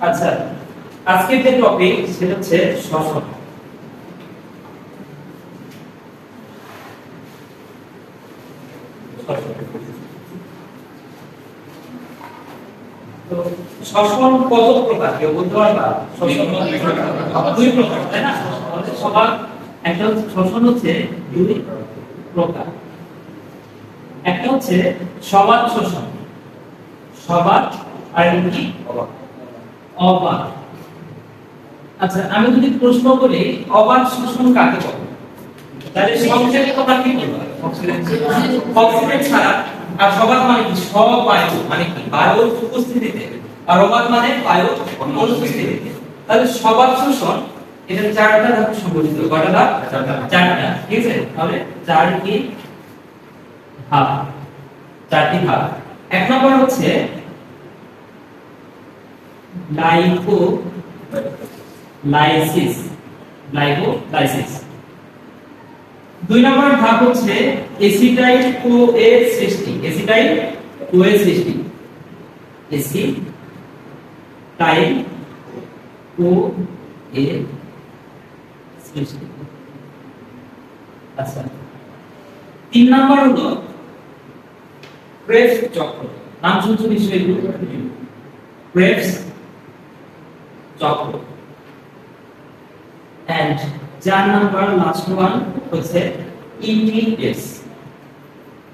আচ্ছা, আজকের যে টপিক সেটা হচ্ছে শ্বসন। তো শ্বসন কত প্রকার কেউ বলতে পারবা? শ্বসন দুই প্রকার, তাই না? সবার একটা হচ্ছে শ্বসন হচ্ছে দুই প্রকার। একটা হচ্ছে সবাত শোষণ, সবাত আর কি অবাত। আচ্ছা, আমি যদি প্রশ্ন করি অবাত শোষণ কাকে বলে, তাহলে সংক্ষেপে তোমরা কি বলবে? অক্সিজেন ছাড়া। আর সবাত মানে কি? সবায়ু মানে কি? বায়ুর উপস্থিতিতে। আর অবাত মানে বায়ুর অনুপস্থিতিতে। তাহলে সবাত শোষণ এটা চারটা ধাপে সংগঠিত। কয়টা ধাপ? চারটা। ঠিক আছে, তাহলে চারটি ধাপ। চারটি ধাপ। এক নম্বর হচ্ছে লাইকোলাইসিস। লাইকোলাইসিস। দুই নম্বর ধাপ হচ্ছে এসিটাইল কোএর সৃষ্টি। এসিটাইল কোএর সৃষ্টি। এসিটাইল কোএর সৃষ্টি। আচ্ছা, তিন নম্বর হলো ক্রেবস চক্র। নাম শুনছো নিশ্চয়ই, ক্রেবস চক্র। এন্ড 4 নাম্বার লাস্ট ওয়ান হচ্ছে ইটিএস।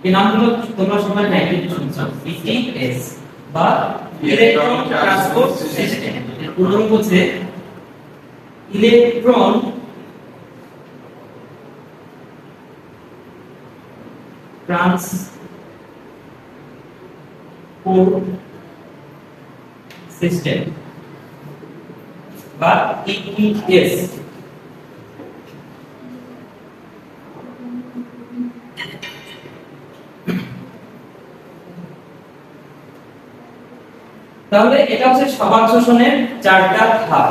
এই নামগুলো তোমরা সবাই নাইট্রেট শুনছো। ইটিএস বা ইলেকট্রন ট্রান্সপোর্ট সিস্টেম। এর পুরো নাম হচ্ছে ইলেকট্রন ট্রান্সপোর্ট সিস্টেম বা ইটিএস। তাহলে এটা হচ্ছে সবাত শোষণের চারটা ধাপ।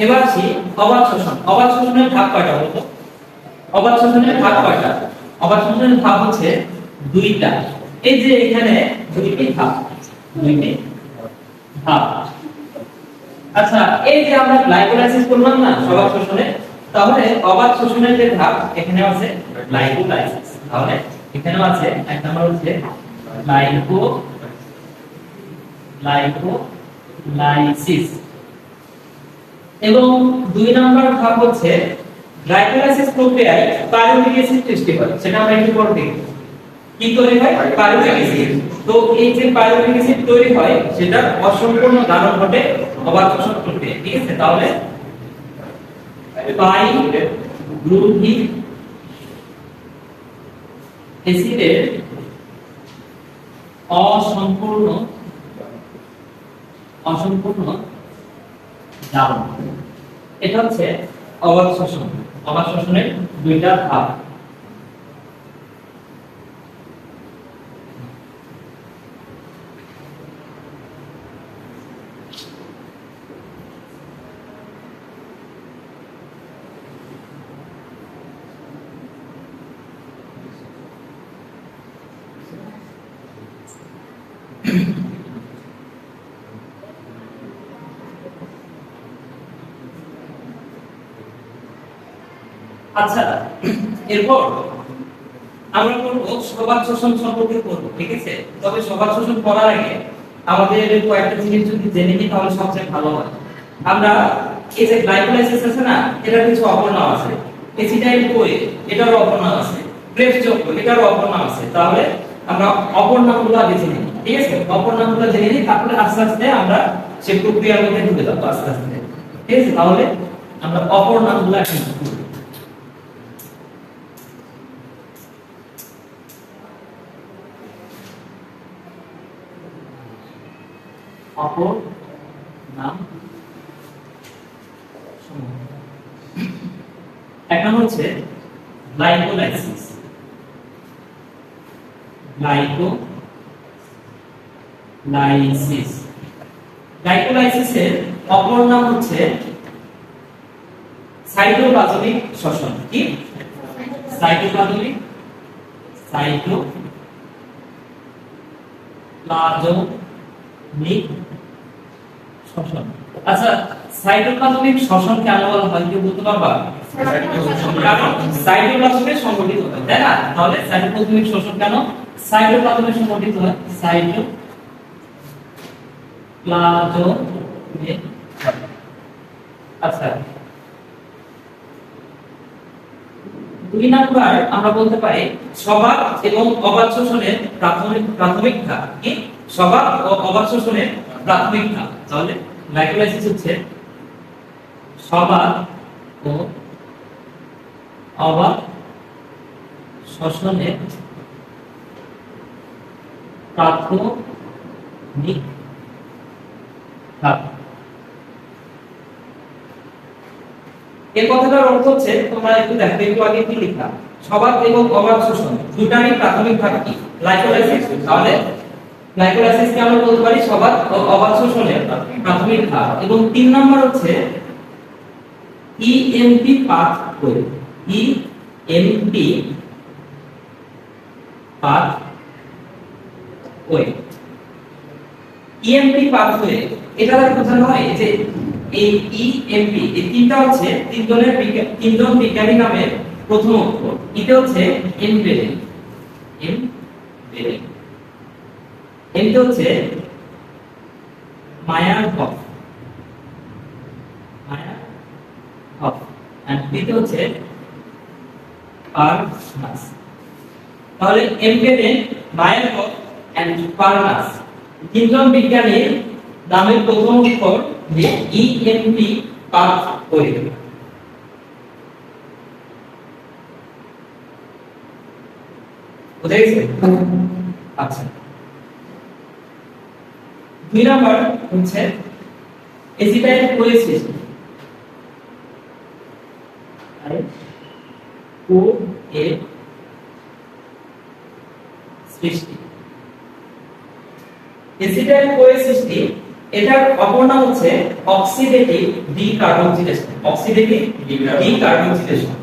এবার আসি অবাত শোষণ। অবাত শোষণের ধাপ কয়টা বলতো? অবাত শোষণের ধাপ কয়টা? অবাত শোষণের ধাপ হচ্ছে দুইটা। এই যে এখানে দুইটি ধাপ, দুইটি ধাপ। আচ্ছা, এই যে আমরা গ্লাইকোলাইসিস করলাম না সবাত শোষণে, তাহলে অবাত শোষণের যে ধাপ এখানে আছে গ্লাইকোলাইসিস। তাহলে এখানেও আছে এক নাম্বার হচ্ছে লাইকোলাইসিস এবং দুই নাম্বার ধাপ হচ্ছে গ্লাইকোলাইসিস প্রক্রিয়ায় পাইরুভিক অ্যাসিড সৃষ্টি হয়। সেটা আমরা একটু পরে দেখব। কি তৈরি হয়? Pyruvic acid. তো এই যে পাইরুভিক অ্যাসিড তৈরি হয় সেটা অসম্পূর্ণ ধারণ ঘটে অবাত শোষণ প্রক্রিয়া। ঠিক আছে, তাহলে পাইরুভিক অ্যাসিডের অসম্পূর্ণ ধারণ, এটা হচ্ছে অবাত শোষণ। অবাত শোষণের দুইটা ধাপ। আচ্ছা, এরপর আমরা করব সবাত শোষণ সম্পর্কে করব। ঠিক আছে, তবে সবাত শোষণ করার আগে আমাদের কয়েকটা জিনিস যদি জেনে নিই তাহলে সবচেয়ে ভালো হয়। আমরা এই যে গ্লাইকোলাইসিস আছে না, এটার কিছু অপর নাম আছে। এসিটাইল কোএ এটারও অপর নাম আছে। ক্রেবস চক্র এটারও অপর নাম আছে। তাহলে আমরা অপর নামগুলো আগে জেনে নিই। ঠিক আছে, অপর নামগুলো জেনে নিই, তারপরে আস্তে আস্তে আমরা সেই প্রক্রিয়ার মধ্যে ঢুকে যাব আস্তে আস্তে। ঠিক আছে, তাহলে আমরা অপর নামগুলো এখন অপর নাম। এক নাম হচ্ছে গ্লাইকোলাইসিস। গ্লাইকোলাইসিসের অপর নাম হচ্ছে সাইটোপ্লাজমিক শ্বসন। কি? সাইটোপ্লাজমিক প্লাজমিক শ্বসন। আচ্ছা, সাইটোপ্লাজমিক শ্বসন কেন বলা হয় কেউ বলতে পারবা? কারণ সাইটোপ্লাজমে সংগঠিত হয়, তাই না? তাহলে সাইটোপ্লাজমিক শ্বসন কেন সাইটোপ্লাজমে সংগঠিত হয়? সাইটোপ্লাজমে। আচ্ছা, 2 নাম্বার আমরা বলতে পারি স্বভাব এবং অবাধ শোষণের প্রাথমিক ধাপ কি? স্বভাব ও অবাধ শোষণের প্রাথমিক ধাপ। তাহলে গ্লাইকোলাইসিস হচ্ছে স্বভাব ও অবাধ শ্বসনের প্রাথমিক ধাপ। এই কথাটার অর্থ হচ্ছে, তোমরা একটু দেখো, একটু আগে কি লিখলাম? স্বভাব এবং অবাধ শোষণ দুটারই প্রাথমিক ধাপ কি? গ্লাইকোলাইসিস। তাহলে গ্লাইকোলাইসিসকে আমরা বলতে পারি স্বভাব ও অবাধ শোষণের প্রাথমিক ধাপ। এবং 3 নাম্বার হচ্ছে EMP pathway. EMP pathway. EMP pathway এটা বোঝানো হয় যে এই ইএমপি, এই তিনটা হচ্ছে তিনজন বিজ্ঞানী নামের প্রথম অক্ষর। এটা হচ্ছে এমবেডিং। এমবেডিং। এটা হচ্ছে মায়ারহফ। মায়ারহফ। এন্ড এটা হচ্ছে পারনাস। তাহলে এমবেডিং, মায়ারহফ এন্ড পারনাস তিনজন বিজ্ঞানীর নামের প্রথম অক্ষর যে ইএমপি পাথওয়ে। বুঝা গেছে? আচ্ছা, 2 নাম্বার হচ্ছে এসিটাইল কোএসিস। ও এ সৃষ্টি। এসিটাইল কোএসিসটি এটার অপর নাম হচ্ছে oxidative decarboxylation. Oxidative decarboxylation.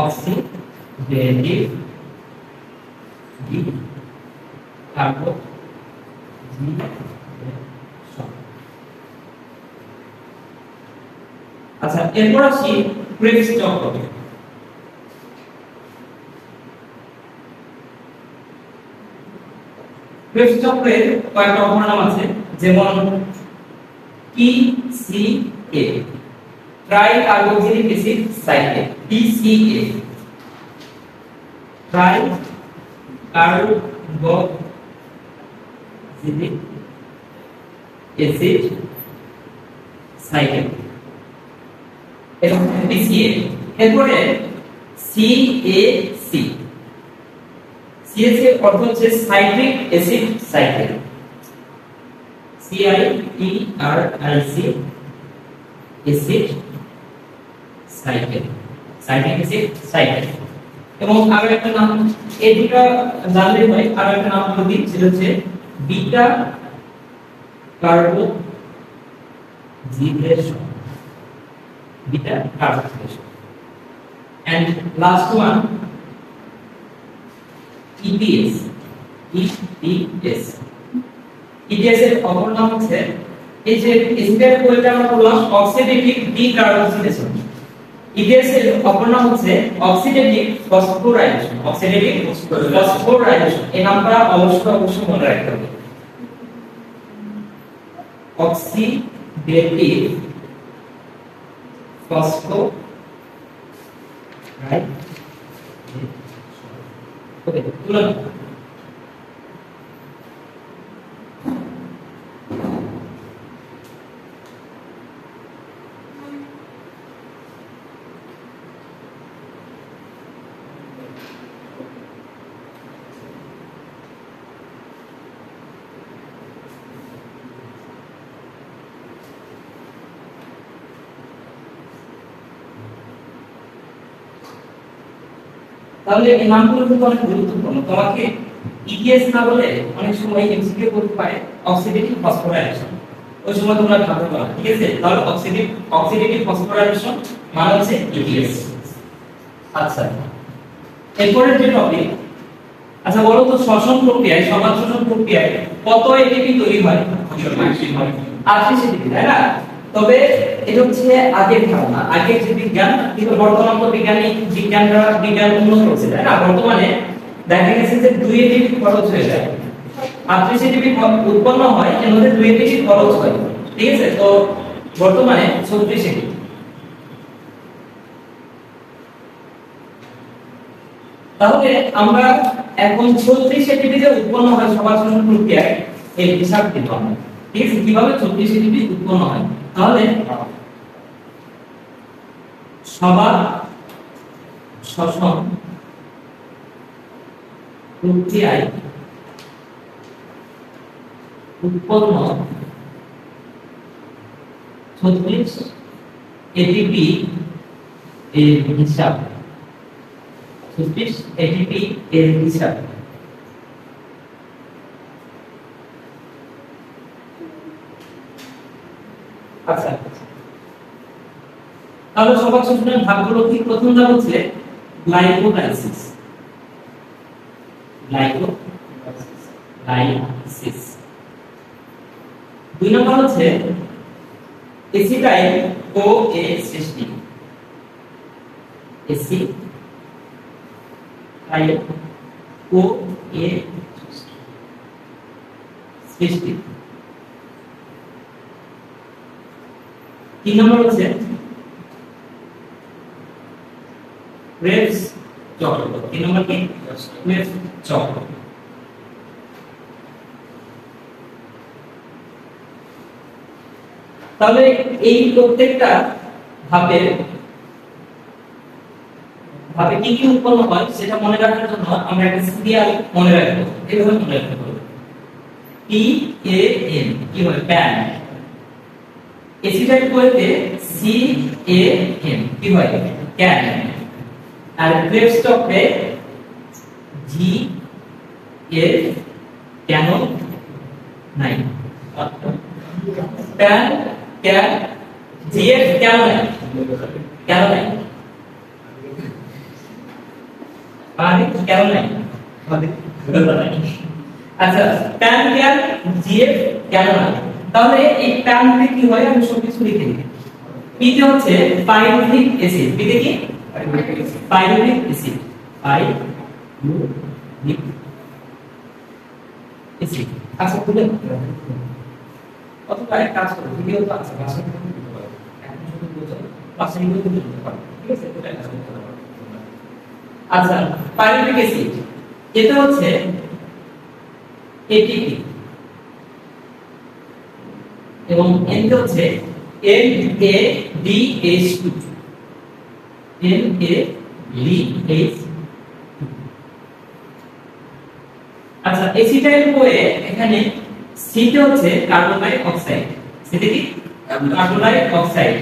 Oxidative decarboxylation. আচ্ছা, এরপর আসি ক্রেবস চক্র। ক্রেবস চক্রের কয়েকটা অপর নাম আছে, যেমন PCA, try carboxylic acid cycle. PCA, try carboxylic acid cycle. PCA। এরপরে CAC। CAC এর অর্থ হচ্ছে citric acid cycle. CITRIC acid cycle, citric acid cycle. এবং আরো একটা নাম, এই দুটো জানলে হয়, আরো একটা নাম বলি, সেটা হচ্ছে beta carboxylation. Beta carboxylation. and last one EPS। EPS এর অপর নাম হচ্ছে, এই যে এসিটাইল কোয়েলটা আমরা বললাম অক্সিডেটিভ ডিকার্বক্সিলেশন। EPS এর অপর নাম হচ্ছে অক্সিডেটিভ ফসফোরাইলেশন। Oxidative phosphorylation. এই নামটা অবশ্যই মনে রাখতে হবে। Oxidative phosphorylation. ওকে, তুলনা। তাহলে এই নামগুলো কিন্তু অনেক গুরুত্বপূর্ণ। তোমাকে ইপিএস না বলে অনেক সময় এমসিকিউ করতে পারে অক্সিডেটিভ ফসফোরাইলেশন, ওই সময় তোমরা ভাবতে পারো, ঠিক আছে? তাহলে অক্সিডেটিভ ফসফোরাইলেশন মানে হচ্ছে ইপিএস। আচ্ছা, এরপরের যে টপিক আচ্ছা বলো তো শ্বসন প্রক্রিয়ায় সমাজ শ্বসন প্রক্রিয়ায় কত এটিপি তৈরি হয়? 80 এটিপি, তাই না? তবে এটা হচ্ছে আগের ধারণা, আগের যে বিজ্ঞান, কিন্তু বর্তমান তো বিজ্ঞান উন্নত হচ্ছে, তাই না? বর্তমানে দেখা গেছে যে 2 এটিপি খরচ হয়ে যায়, 38 এটিপি উৎপন্ন হয়, এর মধ্যে 2 এটিপি খরচ হয়, ঠিক আছে? তো বর্তমানে 36 এটিপি। তাহলে আমরা এখন 36 এটিপি যে উৎপন্ন হয় সমাজ শ্বসন প্রক্রিয়ায় এর হিসাব দিব আমরা, ঠিক আছে? কিভাবে 36 এটিপি উৎপন্ন হয়? তাহলে সবার শ্বসন প্রক্রিয়ায় উৎপন্ন 36 এটিপি এর হিসাব, 36 এটিপি এর হিসাব আচ্ছা। তাহলে সবার শ্বসনের ধাপগুলো কি? প্রথম ধাপ হচ্ছে গ্লাইকোলাইসিস, গ্লাইকোলাইসিস। 2 নম্বর হচ্ছে এসিটাইল CoA সৃষ্টি, এসিটাইল CoA সৃষ্টি। 3 নম্বর হচ্ছে ক্রেবস চক্র। 3 নম্বর কি? ক্রেবস চক্র। তাহলে এই প্রত্যেকটা ধাপে কি কি উৎপন্ন হয় সেটা মনে রাখার জন্য আমরা একটা সিরিয়াল মনে রাখবো, এইভাবে মনে রাখবো। PAN কি হয়? প্যান। এসিটাইল কোয়াতে CAN কি হয়? ক্যান। আর ক্রেবস চক্রে GF কেন নাই? প্যান ক্যান GF কেন নাই? কেন নাই? পানি কেন নাই? আচ্ছা, প্যান ক্যান GF কেন নাই? তাহলে এই প্যানতে কি হয় আমি সবকিছু লিখে দিই। পি তে হচ্ছে পাইরুভিক অ্যাসিড, পি তে কি? Pyruvic acid, pyruvic acid. আচ্ছা বুঝলেন? অথবা এক কাজ করো, ভিডিও তো আছে বাসায় থেকে দিতে পারো, এখন শুধু বুঝো বাসায় গিয়ে দিতে পারো, ঠিক আছে? এটা কাজ করতে পারো। আচ্ছা, পাইরুভিক অ্যাসিড এটা হচ্ছে এটিপি এবং এনটা হচ্ছে NADH2, NADH2। আচ্ছা, এসিটাইল কোয়ে এখানে সিটা হচ্ছে কার্বন ডাই অক্সাইড, সেটা কি? Carbon die oxide.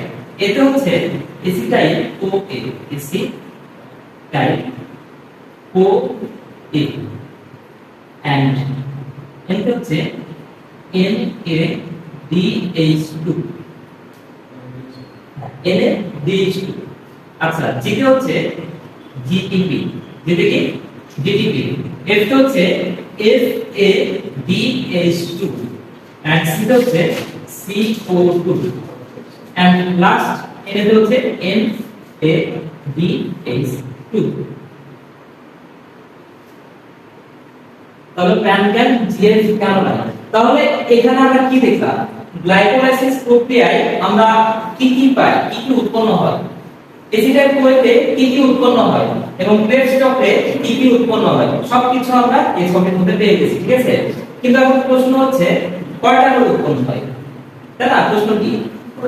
এটা হচ্ছে acetyl CoA, acetyl CoA and এটা হচ্ছে NADH2, NADH2। আচ্ছা, যেটা হচ্ছে GTP, যেটা কি? GTP। এটা হচ্ছে FADH2 and সেটা হচ্ছে CO2 and last এটা হচ্ছে NADH2। তাহলে প্যান ক্যান GF কেন নাই? তাহলে এখানে আমরা কি দেখলাম? গ্লাইকোলাইসিস প্রক্রিয়ায় আমরা কি কি পাই, কি কি উৎপন্ন হয়, এসিটাইল কোয়েতে কি কি উৎপন্ন হয় এবং ক্রেবস চক্রে কি কি উৎপন্ন হয়, সবকিছু আমরা এই ছবির মধ্যে পেয়ে গেছি, ঠিক আছে? কিন্তু এখন প্রশ্ন হচ্ছে কয়টা করে উৎপন্ন হয়, তাই না? প্রশ্ন কি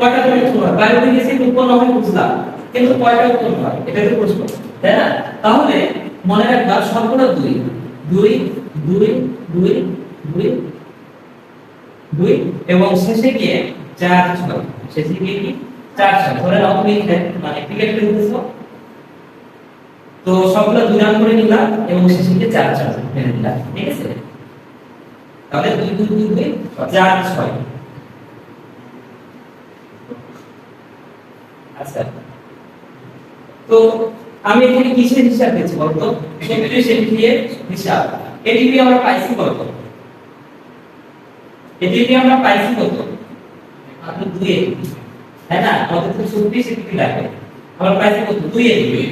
কয়টা করে উৎপন্ন হয়? পাইরুভিক অ্যাসিড উৎপন্ন হয় বুঝলাম, কিন্তু কয়টা উৎপন্ন হয় এটা তো প্রশ্ন, তাই না? তাহলে মনে রাখবা সবগুলো 2 2 2 2 2 2 এবং শেষে গিয়ে 4 6, শেষে গিয়ে কি 4 6 ধরে নাও তুমি মানে ক্রিকেট খেলতেছো, তো সবগুলো 2 রান করে নিলা এবং শেষে গিয়ে 4 4 মেরে দিলা, ঠিক আছে? তাহলে 2 2 2 2 4 6। আচ্ছা, তো আমি এখানে কিসের হিসাব দিচ্ছি বলতো 36 এটিপি এর হিসাব। এটিপি আমরা পাইছি কত? এটিপি আমরা পাইছি কত? মাত্র 2 এটিপি, তাই না? আমাদের তো 36 এটিপি লাগে, আমরা পাইছি কত? 2 এটিপি।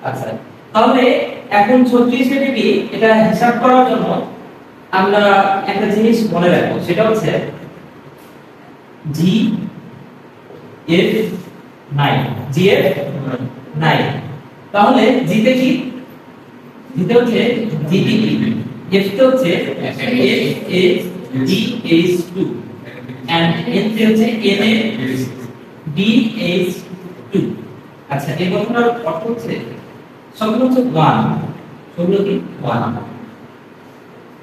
আচ্ছা, তাহলে এখন 36 এটিপি এটা হিসাব করার জন্য আমরা একটা জিনিস মনে রাখবো, সেটা হচ্ছে GF9, GF9। তাহলে জিতে কি? জিতে হচ্ছে GTP, F তে হচ্ছে FADH2 and N তে হচ্ছে NADH2। আচ্ছা, এই কথাটার অর্থ হচ্ছে সবগুলো হচ্ছে 1, সবগুলো কি 1।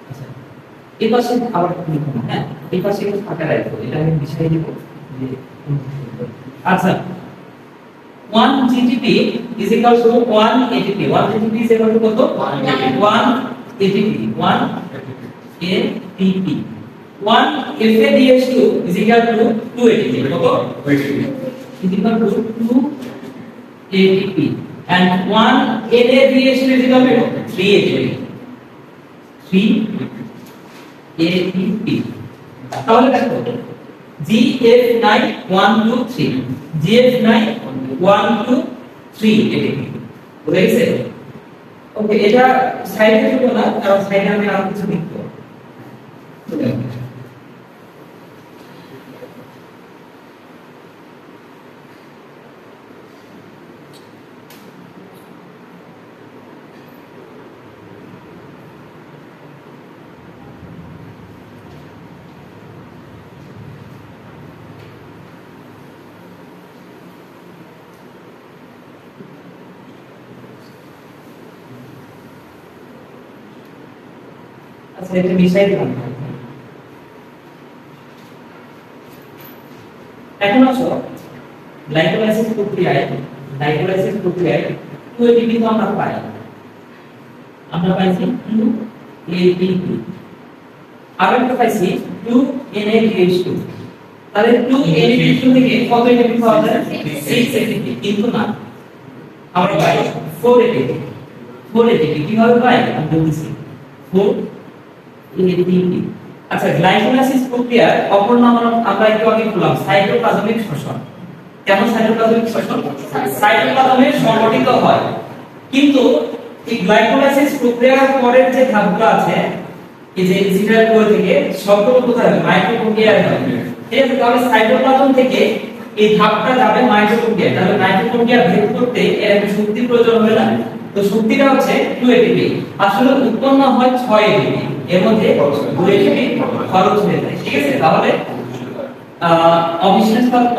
আচ্ছা, এই পাশে আবার লিখুন, হ্যাঁ এই পাশে একটু ফাঁকা রাখবো, এটা আমি বিষয় দিব যে আচ্ছা 1 GTP is equal to 1 ATP, 1 GTP is equal to কত? 1 ATP, 1 ATP, 1 FADH2 is equal to 2 ATP, কত? 2 ATP is equal to 2 ATP and 1 NADH2 is equal to 3 ATP, 3 ATP। তাহলে দেখো GF9 1 2 3, GF9 1 2 3 ATP বুঝে গেছে? ওকে, এটা সাইডে দিব না, কারণ সাইডে আমি আরো কিছু লিখব। আচ্ছা, এটা মিশাই দিলাম। এখন আসো গ্লাইকোলাইসিস প্রক্রিয়ায় 2 ATP তো আমরা পাই, আমরা পাইছি 2 ATP, আর একটা পাইছি 2 NADH2। তাহলে 2 NADH2 থেকে কত ATP পাওয়া যায়? 6 ATP। কিন্তু না, আমরা পাই 4 ATP। 4 ATP কিভাবে পাই আমি বলছি, 4 ATP। আচ্ছা, গ্লাইকোলাইসিস প্রক্রিয়ার অপর নাম আমরা একটু আগে বললাম সাইটোপ্লাজমিক শ্বসন। কেন সাইটোপ্লাজমিক শ্বসন? সাইটোপ্লাজমে সংগঠিত হয়, কিন্তু এই গ্লাইকোলাইসিস প্রক্রিয়ার পরের যে ধাপগুলো আছে, এই যে এসিটাইল কোর থেকে সবগুলো কোথায় হবে? মাইটোকন্ড্রিয়ায় হবে। ঠিক আছে, তাহলে সাইটোপ্লাজম থেকে এই ধাপটা যাবে মাইটোকন্ড্রিয়া। তাহলে মাইটোকন্ড্রিয়া ভেদ করতে এর একটা শক্তি প্রয়োজন হবে না? তো শক্তিটা হচ্ছে 2 ATP। আসলে উৎপন্ন হয় 6 ATP, এর মধ্যে 2 ATP খরচ হয়ে যায়। ঠিক আছে, তাহলে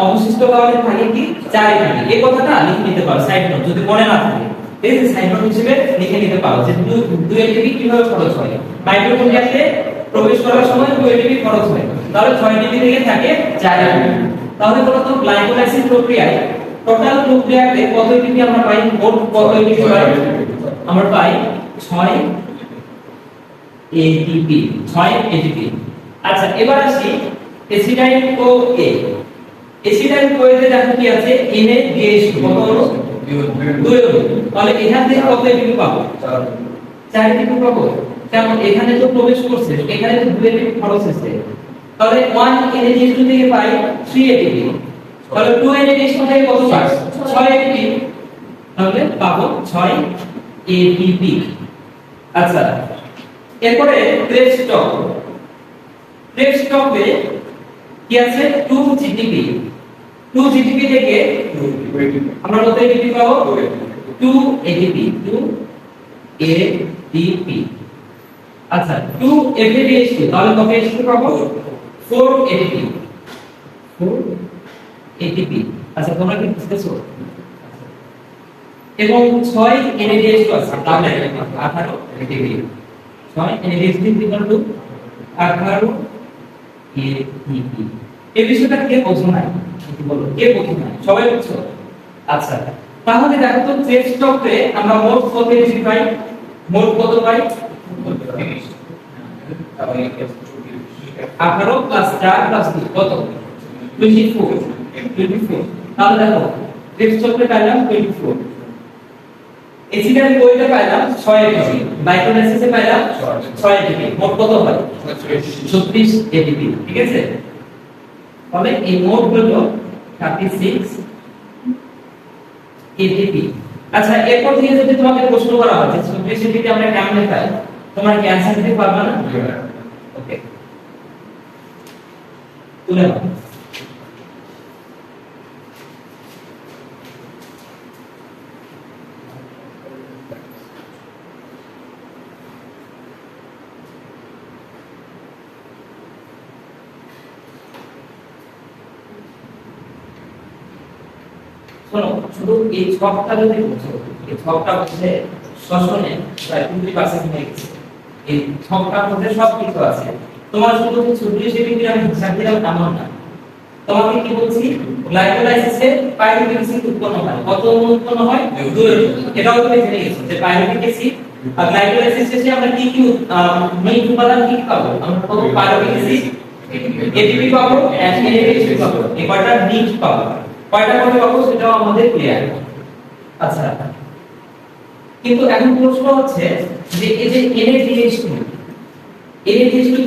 অবশিষ্ট তাহলে থাকে কি 4 ATP। এই কথাটা লিখে নিতে পারো সাইড নোট, যদি মনে না থাকে এই যে সাইড নোট হিসেবে লিখে নিতে পারো যে 2 ATP কিভাবে খরচ হয়। মাইটোকন্ড্রিয়াতে প্রবেশ করার সময় 2 ATP খরচ হয়, তাহলে 6 ATP থেকে থাকে 4 ATP। তাহলে বলতো গ্লাইকোলাইসিস প্রক্রিয়ায় টোটাল প্রক্রিয়াতে কত ATP আমরা পাই? মোট কত ATP পাই? আমরা পাই 6 ATP, 6 ATP। আচ্ছা, এবার আসি এসিটাইল CoA। এসিটাইল CoA তে দেখো কি আছে? NADH2 কত হলো? 2 হলো। তাহলে এখান থেকে কত ATP পাবো? 4 ATP পাবো। কারণ এখানে তো প্রবেশ করছে, এখানে তো 2 ATP খরচ হচ্ছে। তাহলে 1 NADH2 থেকে পাই 3 ATP। তাহলে 2 NADH2 থেকে কত পাই? 6 ATP। তাহলে পাবো 6 ATP। আচ্ছা, এরপরে ক্রেবস স্টকে কি আছে? 2 GTP। 2 GTP থেকে আমরা কত ATP পাবো? 2 ATP, 2 ATP। আচ্ছা, 2 FADH2, তাহলে কত H2 পাবো? 4 ATP, 4 ATP। আচ্ছা, তোমরা কি বুঝতেছো? এবং 6 NADH2 আছে, তাহলে 18 ATP। 6 NADH2 equal to 18 ATP। এই বিষয়টা কে বোঝো না? বলো, কে বোঝো না? সবাই বুঝছো? আচ্ছা, তাহলে দেখো তো ক্রেবস স্টকে আমরা মোট কত ATP পাই? মোট কত পাই? 18 প্লাস 4 প্লাস 2 কত? 24। তাহলে দেখো ক্রেবস চক্রে পেলাম 24। এসিডে আমি কয়টা পাইলাম 6 এটিপি, গ্লাইকোলাইসিসে পাইলাম 6 এটিপি, মোট কত হয় 36 এটিপি। ঠিক আছে, তাহলে এই মোট হলো 36 এটিপি। আচ্ছা, এরপর থেকে যদি তোমাকে প্রশ্ন করা হয় যে 36 এটিপি আমরা কেমনে পাই, তোমরা কি অ্যানসার দিতে পারবে না? ওকে, তুলে নাও। শোনো, শুধু এই ছকটা যদি বুঝো, এই ছকটা হচ্ছে শ্বসনে প্রায় 20% হয়ে গেছে। এই ছকটার মধ্যে সব কিছু আছে। তোমার শুধু 36 ডিগ্রি আমি হিসাব দিলাম তেমন না। তোমাকে কি বলছি, গ্লাইকোলাইসিসে পাইরুভিক অ্যাসিড উৎপন্ন হয়। কত অণু উৎপন্ন হয়? 2 অণু। এটাও তুমি জেনে গেছো যে পাইরুভিক অ্যাসিড আর গ্লাইকোলাইসিস শেষে আমরা কি কি মেইন উপাদান কি পাবো? আমরা পাবো পাইরুভিক অ্যাসিড, এটিপি পাবো, এনএডিএইচ পাবো। এই কয়টা নিট পাবো। কয়টা করে পাবো সেটাও আমাদের ক্লিয়ার। আচ্ছা, কিন্তু এখন প্রশ্ন হচ্ছে যে এই যে NADH2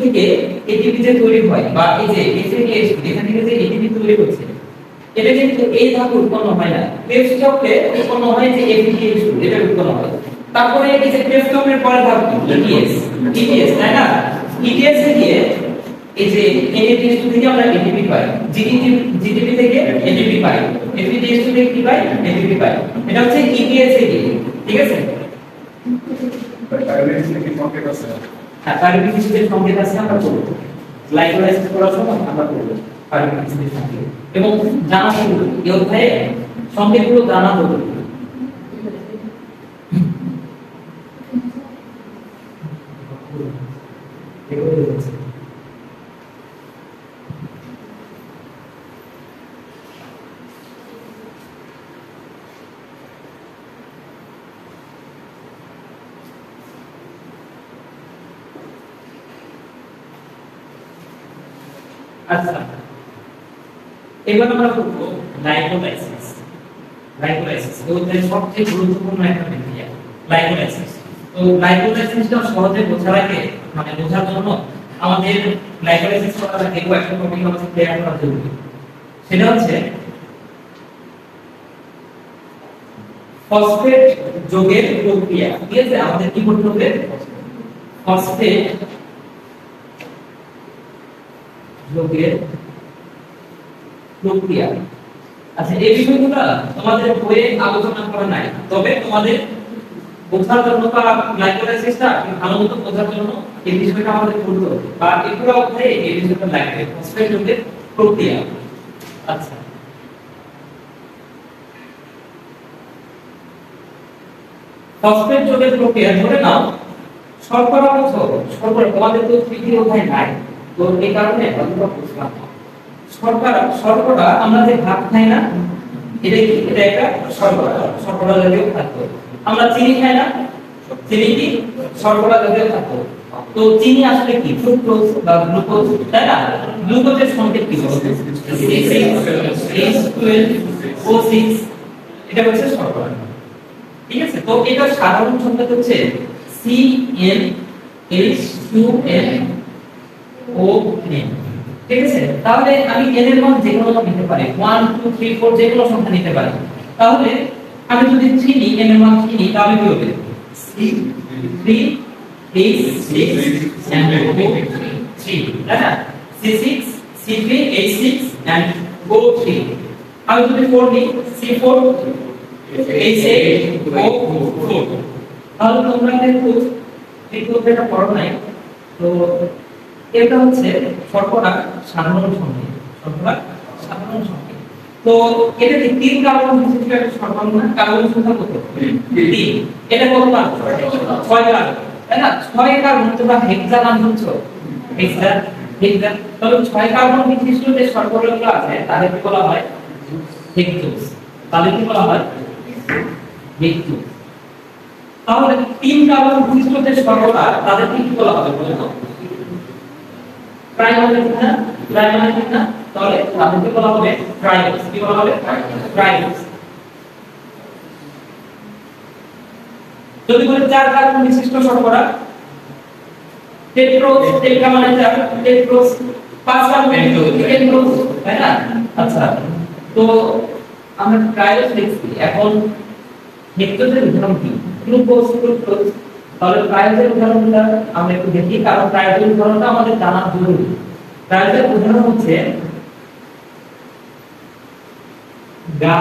থেকে এটিপি যে তৈরি হয় বা এই যে NADH2 এখান থেকে যে এটিপি তৈরি হচ্ছে, এটা কিন্তু এই ধাতু উৎপন্ন হয় না। ক্রেবস চক্রে উৎপন্ন হয় যে FADH2, এটা উৎপন্ন হয়। তারপরে এই যে ক্রেবস চক্রের পরের ধাতু ETS, তাই না? ETS এ গিয়ে এই যে NADH2 থেকে আমরা এটিপি পাই, GTP থেকে এটিপি পাই, FADH2 থেকে কি পাই? এটিপি পাই। এটা হচ্ছে ETS এ গিয়ে। ঠিক আছে, হ্যাঁ, পাইরুভিক অ্যাসিডের সংকেত আছে, আমরা করব গ্লাইকোলাইসিস করার সময় আমরা করব পাইরুভিক অ্যাসিডের সংকেত এবং জানা হলো এই অধ্যায়ে সংকেতগুলো জানা হলো। আচ্ছা, এবার আমরা করব গ্লাইকোলাইসিস। গ্লাইকোলাইসিস ওদের সবচেয়ে গুরুত্বপূর্ণ একটা বিক্রিয়া গ্লাইকোলাইসিস। তো গ্লাইকোলাইসিসটা সহজে বোঝার আগে, মানে বোঝার জন্য আমাদের গ্লাইকোলাইসিস করার আগে একটা টপিক আমাদের ক্লিয়ার করা জরুরি। সেটা হচ্ছে ফসফেট যোগের প্রক্রিয়া। ঠিক আছে, আমাদের কি করতে হবে? ফসফেট যোগের প্রক্রিয়া। আচ্ছা, এই বিষয়গুলো তোমাদের বইয়ে আলোচনা করা নাই, তবে তোমাদের বোঝার জন্য বা গ্লাইকোলাইসিসটা ভালোমতো বোঝার জন্য এই বিষয়টা আমাদের পড়তে হবে বা এগুলো অধ্যায়ে এই বিষয়টা লাগবে, ফসফেট যোগের প্রক্রিয়া। আচ্ছা, ফসফেট যোগের প্রক্রিয়া ধরে নাও শর্করা বুঝো, শর্করা তোমাদের তো তৃতীয় অধ্যায় নাই, তো এই কারণে আমরা বুঝলাম শর্করা আমরা যে ভাত খাই না, এটা কি? এটা একটা শর্করা জাতীয় খাদ্য। আমরা চিনি খাই না, চিনি কি? শর্করা জাতীয় খাদ্য। তো চিনি আসলে কি? ফ্রুক্টোজ বা গ্লুকোজ, তাই না? গ্লুকোজের সংকেত কি? H12O6, এটা হচ্ছে শর্করা। ঠিক আছে, তো এটা সাধারণ সংকেত হচ্ছে CnH2nO3। ঠিক আছে, তাহলে আমি n এর মান যে কোনো নিতে পারি, 1 2 3 4 যে কোনো সংখ্যা নিতে পারি। তাহলে আমি যদি চিনি n এর মান চিনি, তাহলে কি হবে? C3H6NO3, তাই না? C6C3H6NO3। আমি যদি 4 নিই, C4H8O4। তাহলে তোমরা কিন্তু এই কথাটা পড়ো নাই, তো এটা হচ্ছে শর্করা সাধারণ সংকেত। শর্করা সাধারণ সংকেত। তো এটা কি 3 কার্বন বিশিষ্ট একটা শর্করা না? কার্বন সংখ্যা কত? 3। এটা কত কার্বন? 6 কার্বন, তাই না? 6 কার্বন তোমরা হেক্সা নাম শুনছো? হেক্সা। তাহলে 6 কার্বন বিশিষ্ট যে শর্করাগুলো আছে তাদেরকে বলা হয় হেক্সোজ। তাদের কি বলা হয়? হেক্সোজ। তাহলে 3 কার্বন বিশিষ্ট যে শর্করা তাদেরকে কি বলা হবে বলো তো? প্রাইমারি না, তাহলে তাদেরকে বলা হবে ট্রাইবস। কি বলা হবে? ট্রাইবস। যদি বলি 4 কার্বন বিশিষ্ট শর্করা টেট্রোজ, টেট্রা মানে 4, টেট্রোজ 5 কার্বন টেট্রোজ, তাই না? আচ্ছা, তো আমরা ট্রায়োজ লিখছি। এখন হেক্সোজের উদাহরণ কি? Glucose, fructose. তাহলে ট্রায়োজের উদাহরণটা আমরা একটু দেখি, কারণ ট্রায়োজের উদাহরণটা আমাদের জানা জরুরি। ট্রায়োজের উদাহরণ হচ্ছে গা,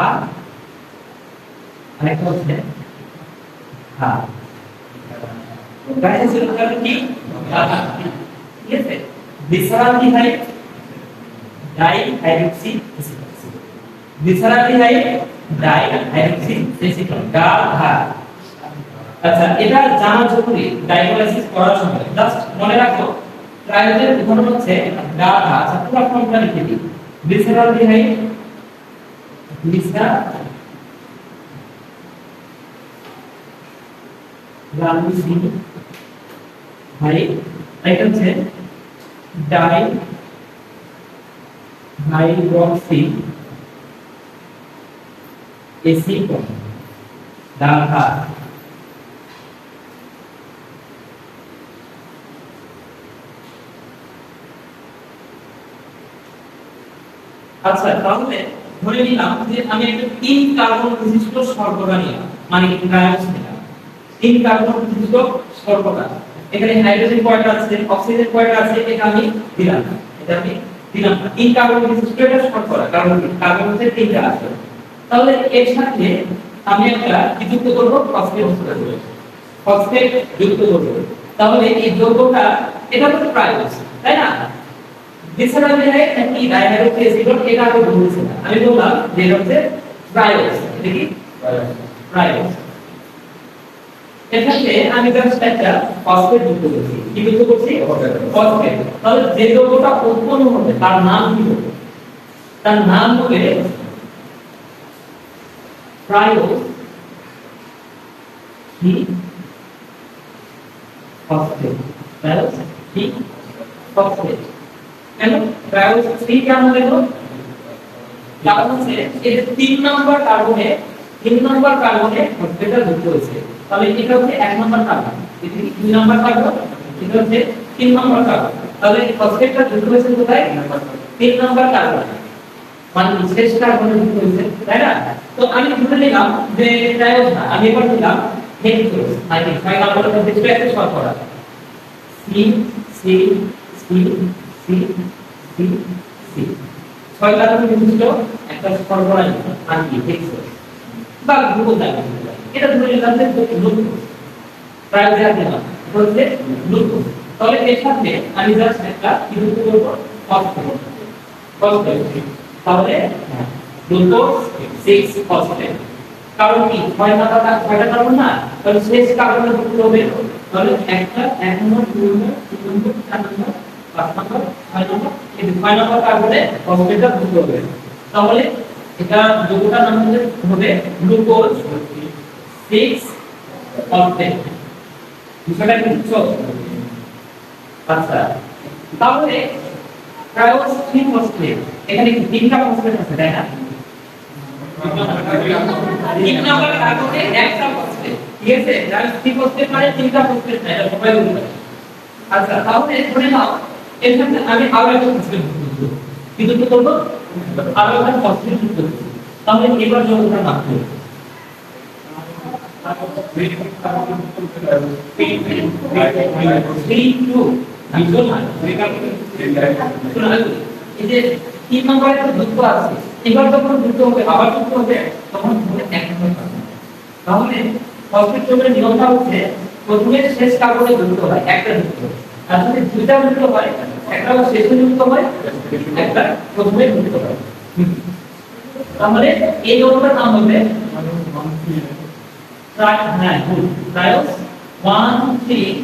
আরেকটা হচ্ছে হা। ট্রায়োজের উদাহরণ কি? ঠিক আছে, গ্লিসারলডিহাইড, ডাইহাইড্রোক্সি এসিটোন, গ্লিসারলডিহাইড, ডাইহাইড্রোক্সি এসিটোন, গা ঘা। আচ্ছা, এটা জানা জরুরি ডায়াগনোসিস করার সময়। জাস্ট মনে রাখো ট্রায়োজের উদাহরণ হচ্ছে গা ঘা। আচ্ছা, পুরো ফর্মুলা লিখে দিই। গ্লিসারলডিহাইড, গ্লিসারলডিহাইড, এটা হচ্ছে ডাইহাইড্রোক্সি এসিটোন, গা ঘা। আচ্ছা, তাহলে ধরে নিলাম যে আমি একটা 3 কার্বন বিশিষ্ট শর্করা নিলাম, মানে ট্রায়োজ নিলাম। 3 কার্বন বিশিষ্ট শর্করা, এখানে হাইড্রোজেন কয়টা আছে, অক্সিজেন কয়টা আছে, এটা আমি দিলাম না, এটা আমি দিলাম না। 3 কার্বন বিশিষ্ট এটা শর্করা, কারণ কার্বন হচ্ছে 3টা আছে। তাহলে এর সাথে আমি একটা কি যুক্ত করব? ফসফেট যুক্ত করব, ফসফেট যুক্ত করব। তাহলে এই যৌগটা এটা তো ট্রায়োজ, তাই না? গ্লিসারলডিহাইড নাকি ডাইহাইড্রোক্সি এসিটোন, এটা আমি বলছি না, আমি বললাম যে এটা হচ্ছে ট্রায়োজ। এটা কি ট্রায়োজ? এখানে আমি জাস্ট একটা ফসফেট যুক্ত করছি। কি যুক্ত করছি? ফসফেট। তাহলে যে যৌগটা উৎপন্ন হবে তার নাম কি হবে? তার নাম হবে ট্রায়োজ কি ফসফেট, ট্রায়োজ কি ফসফেট। কেন ট্রায়োজ 3 কেন হলো? কারণ হচ্ছে এই যে 3 নাম্বার কার্বনে ফসফেটটা যুক্ত হয়েছে। তাহলে এটা হচ্ছে 1 নাম্বার কার্বন, এটা কি 2 নাম্বার কার্বন, এটা হচ্ছে 3 নাম্বার কার্বন। তাহলে এই ফসফেটটা যুক্ত হয়েছে কোথায়? 3 নাম্বার কার্বন, মানে শেষ কার্বনে যুক্ত হয়েছে, তাই না? তো আমি ধরে নিলাম যে ট্রায়োজ না, আমি এবার নিলাম হেক্সোজ, মানে 6 কার্বনের মধ্যে একটা শর্করা C C C C C C, 6 carbon বিশিষ্ট একটা শর্করা আর কি হেক্সোজ বা গ্লুকোজ। এটা ধরে নিলাম যে গ্লুকোজ, ট্রায়োজের আগে না, এটা হচ্ছে গ্লুকোজ। তাহলে এর সাথে আমি জাস্ট একটা কি যুক্ত করব? Phosphate, phosphate. তাহলে গ্লুকোজ 6 ফসফেট। কারণ কি 6টা কার্বন না, তাহলে শেষ কার্বনের যুক্ত হবে। তাহলে একটা 1 নম্বর 2 নম্বর 3 নম্বর 4 নম্বর 5 নম্বর 6 নম্বর, এই 6 নম্বর কার্বনে ফসফেটটা যুক্ত হবে। তাহলে এটা যৌগটার নাম হবে গ্লুকোজ 6 ফসফেট। বিষয়টা কি বুঝছো? আচ্ছা, তাহলে ট্রায়োজ 3 ফসফেট, এখানে কি 3টা ফসফেট আছে, তাই না? 3 নাম্বার কার্বনে একটা ফসফেট, ঠিক আছে? ট্রায়োজ 3 ফসফেট মানে 3টা ফসফেট না, এটা সবাই বুঝবে। আচ্ছা, তাহলে ধরে নাও এর সাথে আমি আরো একটা ফসফেট যুক্ত করব। কি যুক্ত করব? আরো একটা ফসফেট যুক্ত করব। তাহলে এবার যৌগটার নাম কি? 3 এই যে 3 নম্বরে তো যুক্ত আছে, এবার যখন যুক্ত হবে আবার যুক্ত হবে তখন হবে 1 নম্বর কার্বন। তাহলে ফসফেট যৌগের নিয়মটা হচ্ছে প্রথমে শেষ কার্বনে যুক্ত হয়, একটা যুক্ত হয়, আর যদি দুইটা যুক্ত হয়, একটা শেষে যুক্ত হয়, একটা প্রথমে যুক্ত হয়। তাহলে এই যৌগটার নাম হবে ট্রায়োজ 1,3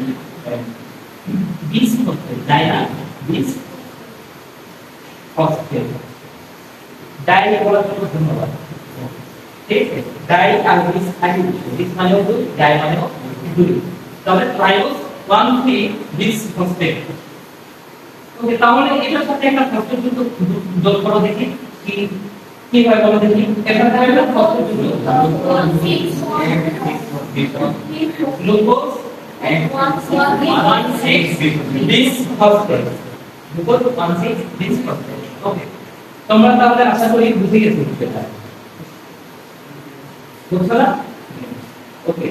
বিস ফসফেট, বিস ফসফেট। ডাই বলার জন্য ধন্যবাদ। ঠিক আছে, ডাই আর বিস একই বিষয়, বিস মানেও দুই, ডাই মানেও দুই। তাহলে ট্রায়োজ 1,3 বিস ফসফেট। ওকে, তাহলে এটার সাথে একটা ফসফেট যোগ করো দেখি কি কি হয় বলো দেখি এখানে থাকে না phosphate glucose and 16 this phosphate glucose 16 this phosphate ওকে তোমরা তাহলে আশা করি বুঝে গেছো এটা বুঝছো না ওকে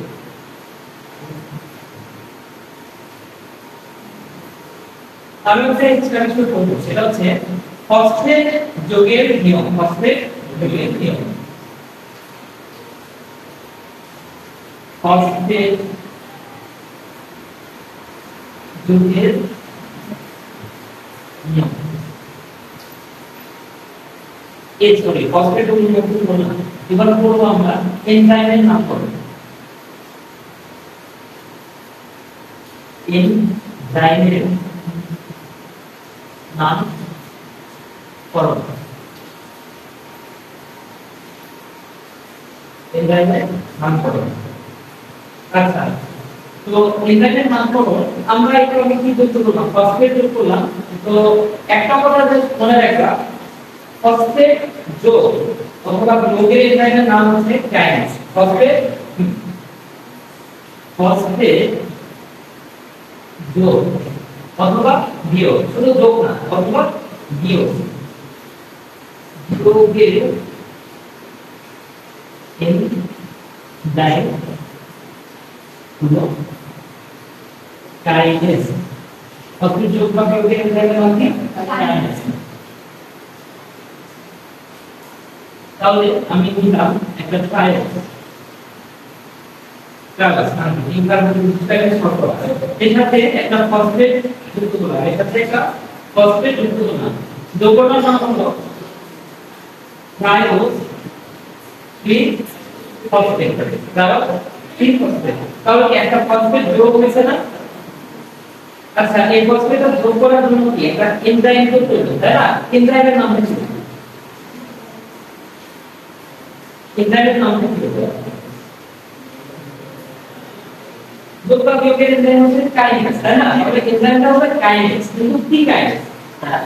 আমি হচ্ছে এক্সপ্লেন করব সেটা হচ্ছে ফসফেট যোগের নিয়ম ফসফেট যোগের নিয়ম ফসফেট যোগের নিয়ম এই সরি ফসফেট যোগের নিয়ম কি বলবো এবার পড়ব আমরা এনজাইমের নাম করব এনজাইমের নাম করো এনজাইমের নাম করো আচ্ছা তো এনজাইমের নাম করো আমরা এটা আমি কি যুক্ত করলাম ফসফেট যোগ করলাম তো একটা কথা মনে রাখবা ফসফেট যোগ অথবা যোগের এনজাইমের নাম হচ্ছে কাইনেজ ফসফেট যোগ অথবা বিয়োগ শুধু যোগ না অথবা বিয়োগ যোগের এনজাইম হলো কাইনেজ ফসফেট যোগ বা বিয়োগের এনজাইমের নাম কি কাইনেজ তাহলে আমি নিলাম একটা ট্রায়াল এর সাথে একটা ফসফেট যুক্ত করলাম এর সাথে একটা ফসফেট যুক্ত করলাম যোগটার নাম হলো ট্রায়োস 3 ফসফেট ট্রায়োস 3 ফসফেট তাহলে কি একটা ফসফেট যোগ হয়েছে না আচ্ছা এই ফসফেটটা যোগ করার জন্য কি একটা এনজাইম তৈরি হলো তাই না এনজাইমের নাম কি এনজাইমের নাম কি যোগটা বিয়োগের এনজাইম হচ্ছে কাইনেজ তাই না তাহলে এনজাইমটা হবে কাইনেজ কিন্তু কি কাইনেজ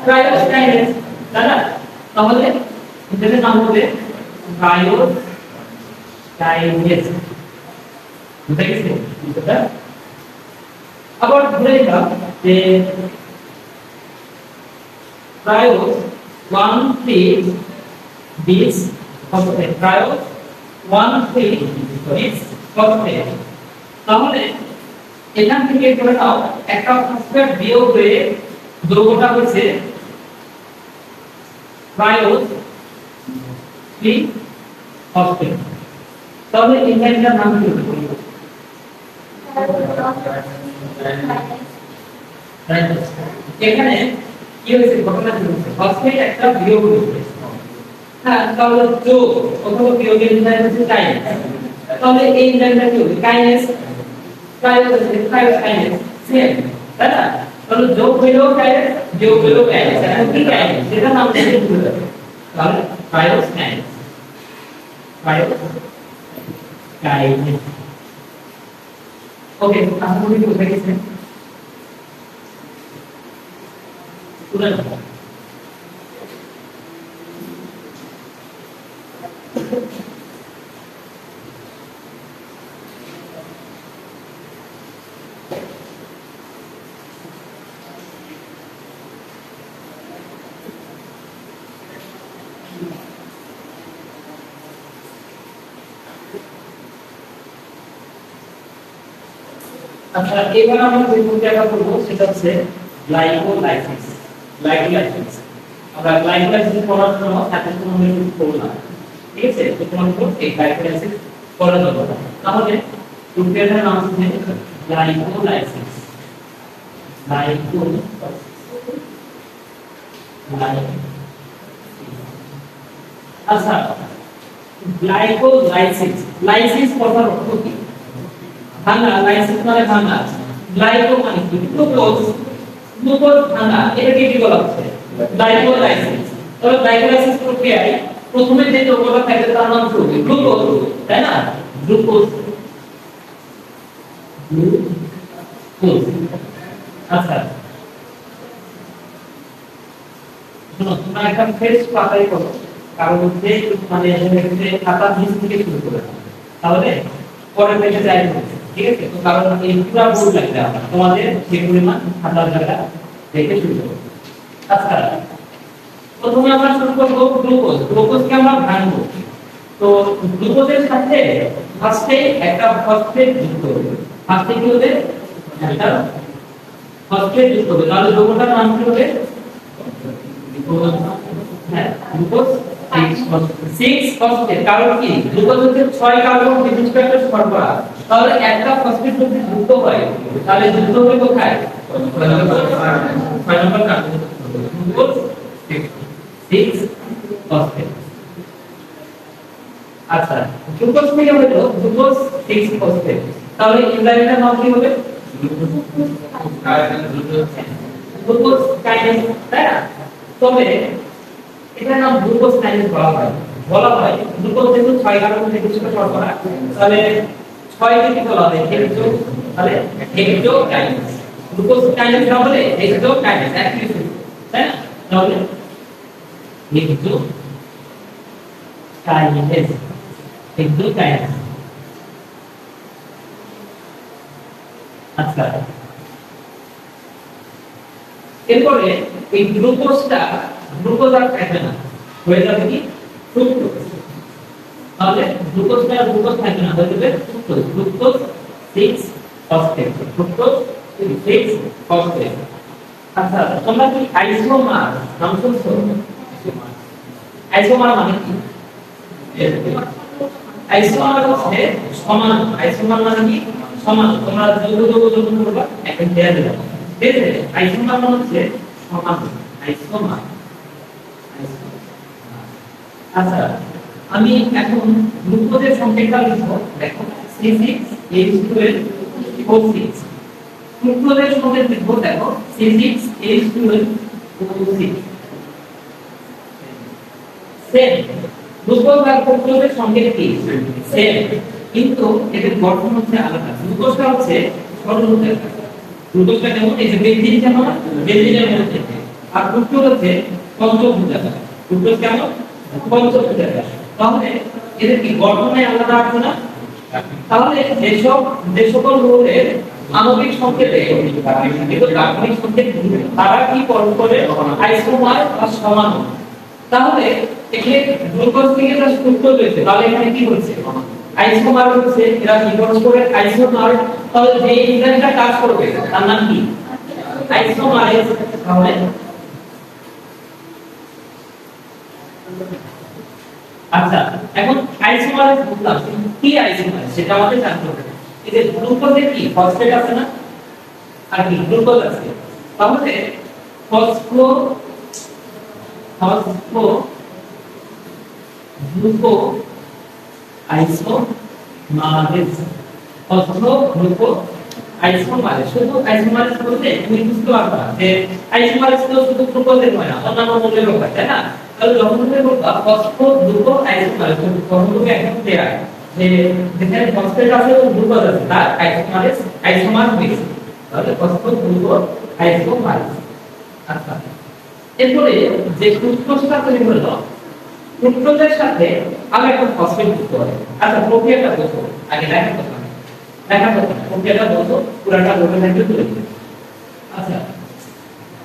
ট্রায়োস কাইনেজ তাই না তাহলে এটার নাম হবে ট্রায়োস কাইনেজ বুঝতে গেছে এটা আবার ধরে নিলাম যে triose 1 3 this phosphate triose 1 3 this phosphate তাহলে এখান থেকে ধরে নাও একটা ফসফেট বিয়োগ হয়ে যৌগটা হচ্ছে ট্রায়োস 3 ফসফেট তাহলে এনজাইমটার নাম কি হবে এখানে কি হয়েছে ঘটনা কি হয়েছে ফসফেট একটা বিয়োগ হয়েছে হ্যাঁ তাহলে যোগ অথবা বিয়োগের এনজাইম হচ্ছে কাইনেজ তাহলে এই এনজাইমটা কি হবে কাইনেজ ট্রায়োস কাইনেজ সেম তাই না তাহলে যোগ হইলো কাইনেজ বিয়োগ হইলো কাইনেজ এখন কি কাইনেজ সেটা নাম দিয়ে ভুলে যাবে তাহলে ট্রায়োস কাইনেজ ওকে আশা করি বুঝে গেছেন পুরো আচ্ছা এবার আমরা যে প্রক্রিয়াটা করব সেটা হচ্ছে গ্লাইকোলাইসিস আমরা গ্লাইকোলাইসিস করার জন্য সাথে কোনো কিছু করলাম ঠিক আছে তো তোমার উপর এই গ্লাইকোলাইসিস করা যাবে তাহলে প্রক্রিয়াটার নাম হচ্ছে গ্লাইকোলাইসিস আচ্ছা গ্লাইকোলাইসিস লাইসিস কথার অর্থ কি ভাঙা লাইসিস মানে ভাঙা গ্লাইকো মানে কি গ্লুকোজ ভাঙা এটাকে কি বলা হচ্ছে গ্লাইকোলাইসিস তবে গ্লাইকোলাইসিস প্রক্রিয়ায় প্রথমে যে যৌগটা থাকে তার নাম কি গ্লুকোজ তাই না গ্লুকোজ আচ্ছা শোনো তোমরা একটা ফেস পাতায় করো কারণ হচ্ছে মানে খাতা নিচ থেকে শুরু করে তাহলে পরের পেজে যাই ঠিক আছে তো কারণ এই পুরো বোর্ড লাগবে আপনার তোমাদের যে পরিমাণ খাতার জায়গা দেখে শুরু করব আচ্ছা প্রথমে আমরা শুরু করব গ্লুকোজকে আমরা ভাঙবো তো গ্লুকোজের সাথে ফার্স্টে একটা ফসফেট যুক্ত হবে ফার্স্টে কি হবে একটা ফসফেট যুক্ত হবে তাহলে যৌগটার নাম কি হবে হ্যাঁ গ্লুকোজ 6 ফসফেট কারণ কি গ্লুকোজ হচ্ছে 6 কার্বন বিশিষ্ট একটা শর্করা তাহলে একটা ফসফেট যদি যুক্ত হয় তাহলে যুক্ত হবে কোথায় 6 নম্বর কার্বন গ্লুকোজ 6 ফসফেট আচ্ছা গ্লুকোজ থেকে হলো গ্লুকোজ 6 ফসফেট তাহলে এনজাইমটার নাম কি হবে গ্লুকোজ কাইনেজ তাই না তবে এটার নাম গ্লুকোজ কাইনেজ বলা হয় গ্লুকোজ যেহেতু 6 কার্বন থেকে কিছু শর্করা তাহলে 6 থেকে বলা হয় হেক্সো তাহলে হেক্সো কাইনেজ গ্লুকোজ কাইনেজ না বলে হেক্সো কাইনেজ একই তাই না তাহলে হেক্সো কাইনেজ হেক্সো কাইনেজ আচ্ছা এরপরে এই গ্লুকোজটা গ্লুকোজ আর থাকবে না হয়ে যাবে কি ফ্রুক্টোজ তাহলে গ্লুকোজটা আর গ্লুকোজ থাকবে না হয়ে যাবে fructose fructose 6 phosphate fructose 6 phosphate আচ্ছা তোমরা কি আইসোমার নাম শুনছো আইসোমার মানে কি আইসোমার হচ্ছে সমান আইসোমার মানে কি সমান তোমরা যৌগ করবা এখন দেয়া দেবে ঠিক আছে আইসোমার মানে হচ্ছে সমান আইসোমার আচ্ছা আমি এখন গ্লুকোজের সংকেতটা লিখব দেখো C6H12O6 গ্লুকোজের সংকেত লিখব দেখো C6H12O6 সেম গ্লুকোজ আর ফ্রুক্টোজের সংকেত কি সেম কিন্তু এদের গঠন হচ্ছে আলাদা গ্লুকোজটা হচ্ছে সরলরূপের গ্লুকোজটা কেমন এই যে বেঞ্জিন যেমন বেঞ্জিনের মধ্যে আর ফ্রুক্টোজ হচ্ছে পঞ্চভুজাকার গ্লুকোজ কেমন পঞ্চভুজাকার তাহলে এদের কি গঠনে আলাদা আছে না তাহলে যে সকল মৌলের আণবিক সংকেতে কিন্তু কার্বনিক সংকেত তারা কি পরস্পরে আইসোমার বা সমান তাহলে এখানে গ্লুকোজ থেকে যা ফ্রুক্টোজ হয়েছে তাহলে এখানে কি হচ্ছে আইসোমার হচ্ছে এরা কি পরস্পরের আইসোমার তাহলে যে এনজাইমটা কাজ করবে তার নাম কি আইসোমারেজ তাহলে আচ্ছা এখন আইসোমারেজ বললাম কি আইসোমারেজ সেটা আমাদের জানতে হবে এই যে গ্লুকোজে কি ফসফেট আছে না আর কি গ্লুকোজ আছে তাহলে ফসফো গ্লুকো আইসোমারেজ ফসফো গ্লুকো আইসোমারেজ শুধু আইসোমারেজ বলতে তুমি বুঝতে পারবা যে আইসোমারেজ তো শুধু গ্লুকোজের নয় না অন্যান্য মৌলেরও হয় তাই না তাহলে যখন তুমি বলবা ফসফো গ্লুকো আইসোমারেজ তখন তুমি একটা পেয়ার যে যেখানে ফসফেট আছে ও গ্লুকোজ আছে তার আইসোমার মিক্স তাহলে ফসফো গ্লুকো আইসোমারেজ আচ্ছা এরপরে যে ফ্রুক্টোজটা তৈরি হলো ফ্রুক্টোজের সাথে আরো একটা ফসফেট যুক্ত হয় আচ্ছা প্রক্রিয়াটা বলবো আগে দেখা কথা প্রক্রিয়াটা বলবো পুরাটা বলতে থাকবে তুলে আচ্ছা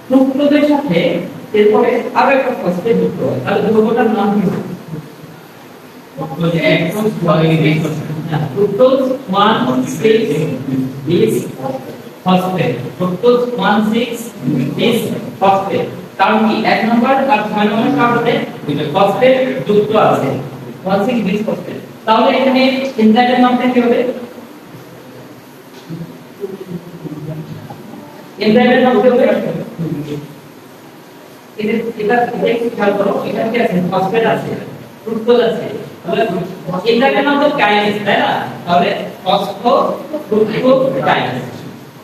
ফ্রুক্টোজের সাথে এরপরে আরো একটা ফসফেট যুক্ত হয় তাহলে যৌগটার নাম কি হবে fructose 1,6 is phosphate fructose 1,6 is phosphate কারণ কি 1 নম্বর আর 6 নম্বর কার্বনে ফসফেট যুক্ত আছে 1,6 is ফসফেট তাহলে এখানে এনজাইমের নামটা কি হবে এনজাইমের নাম কি হবে এটা খেয়াল করো এটা কি আছে ফসফেট আছে ফ্রুক্টোজ আছে তাহলে এনজাইমের নাম তো কাইনেজ তাই না তাহলে ফসফো ফ্রুক্টো কাইনেজ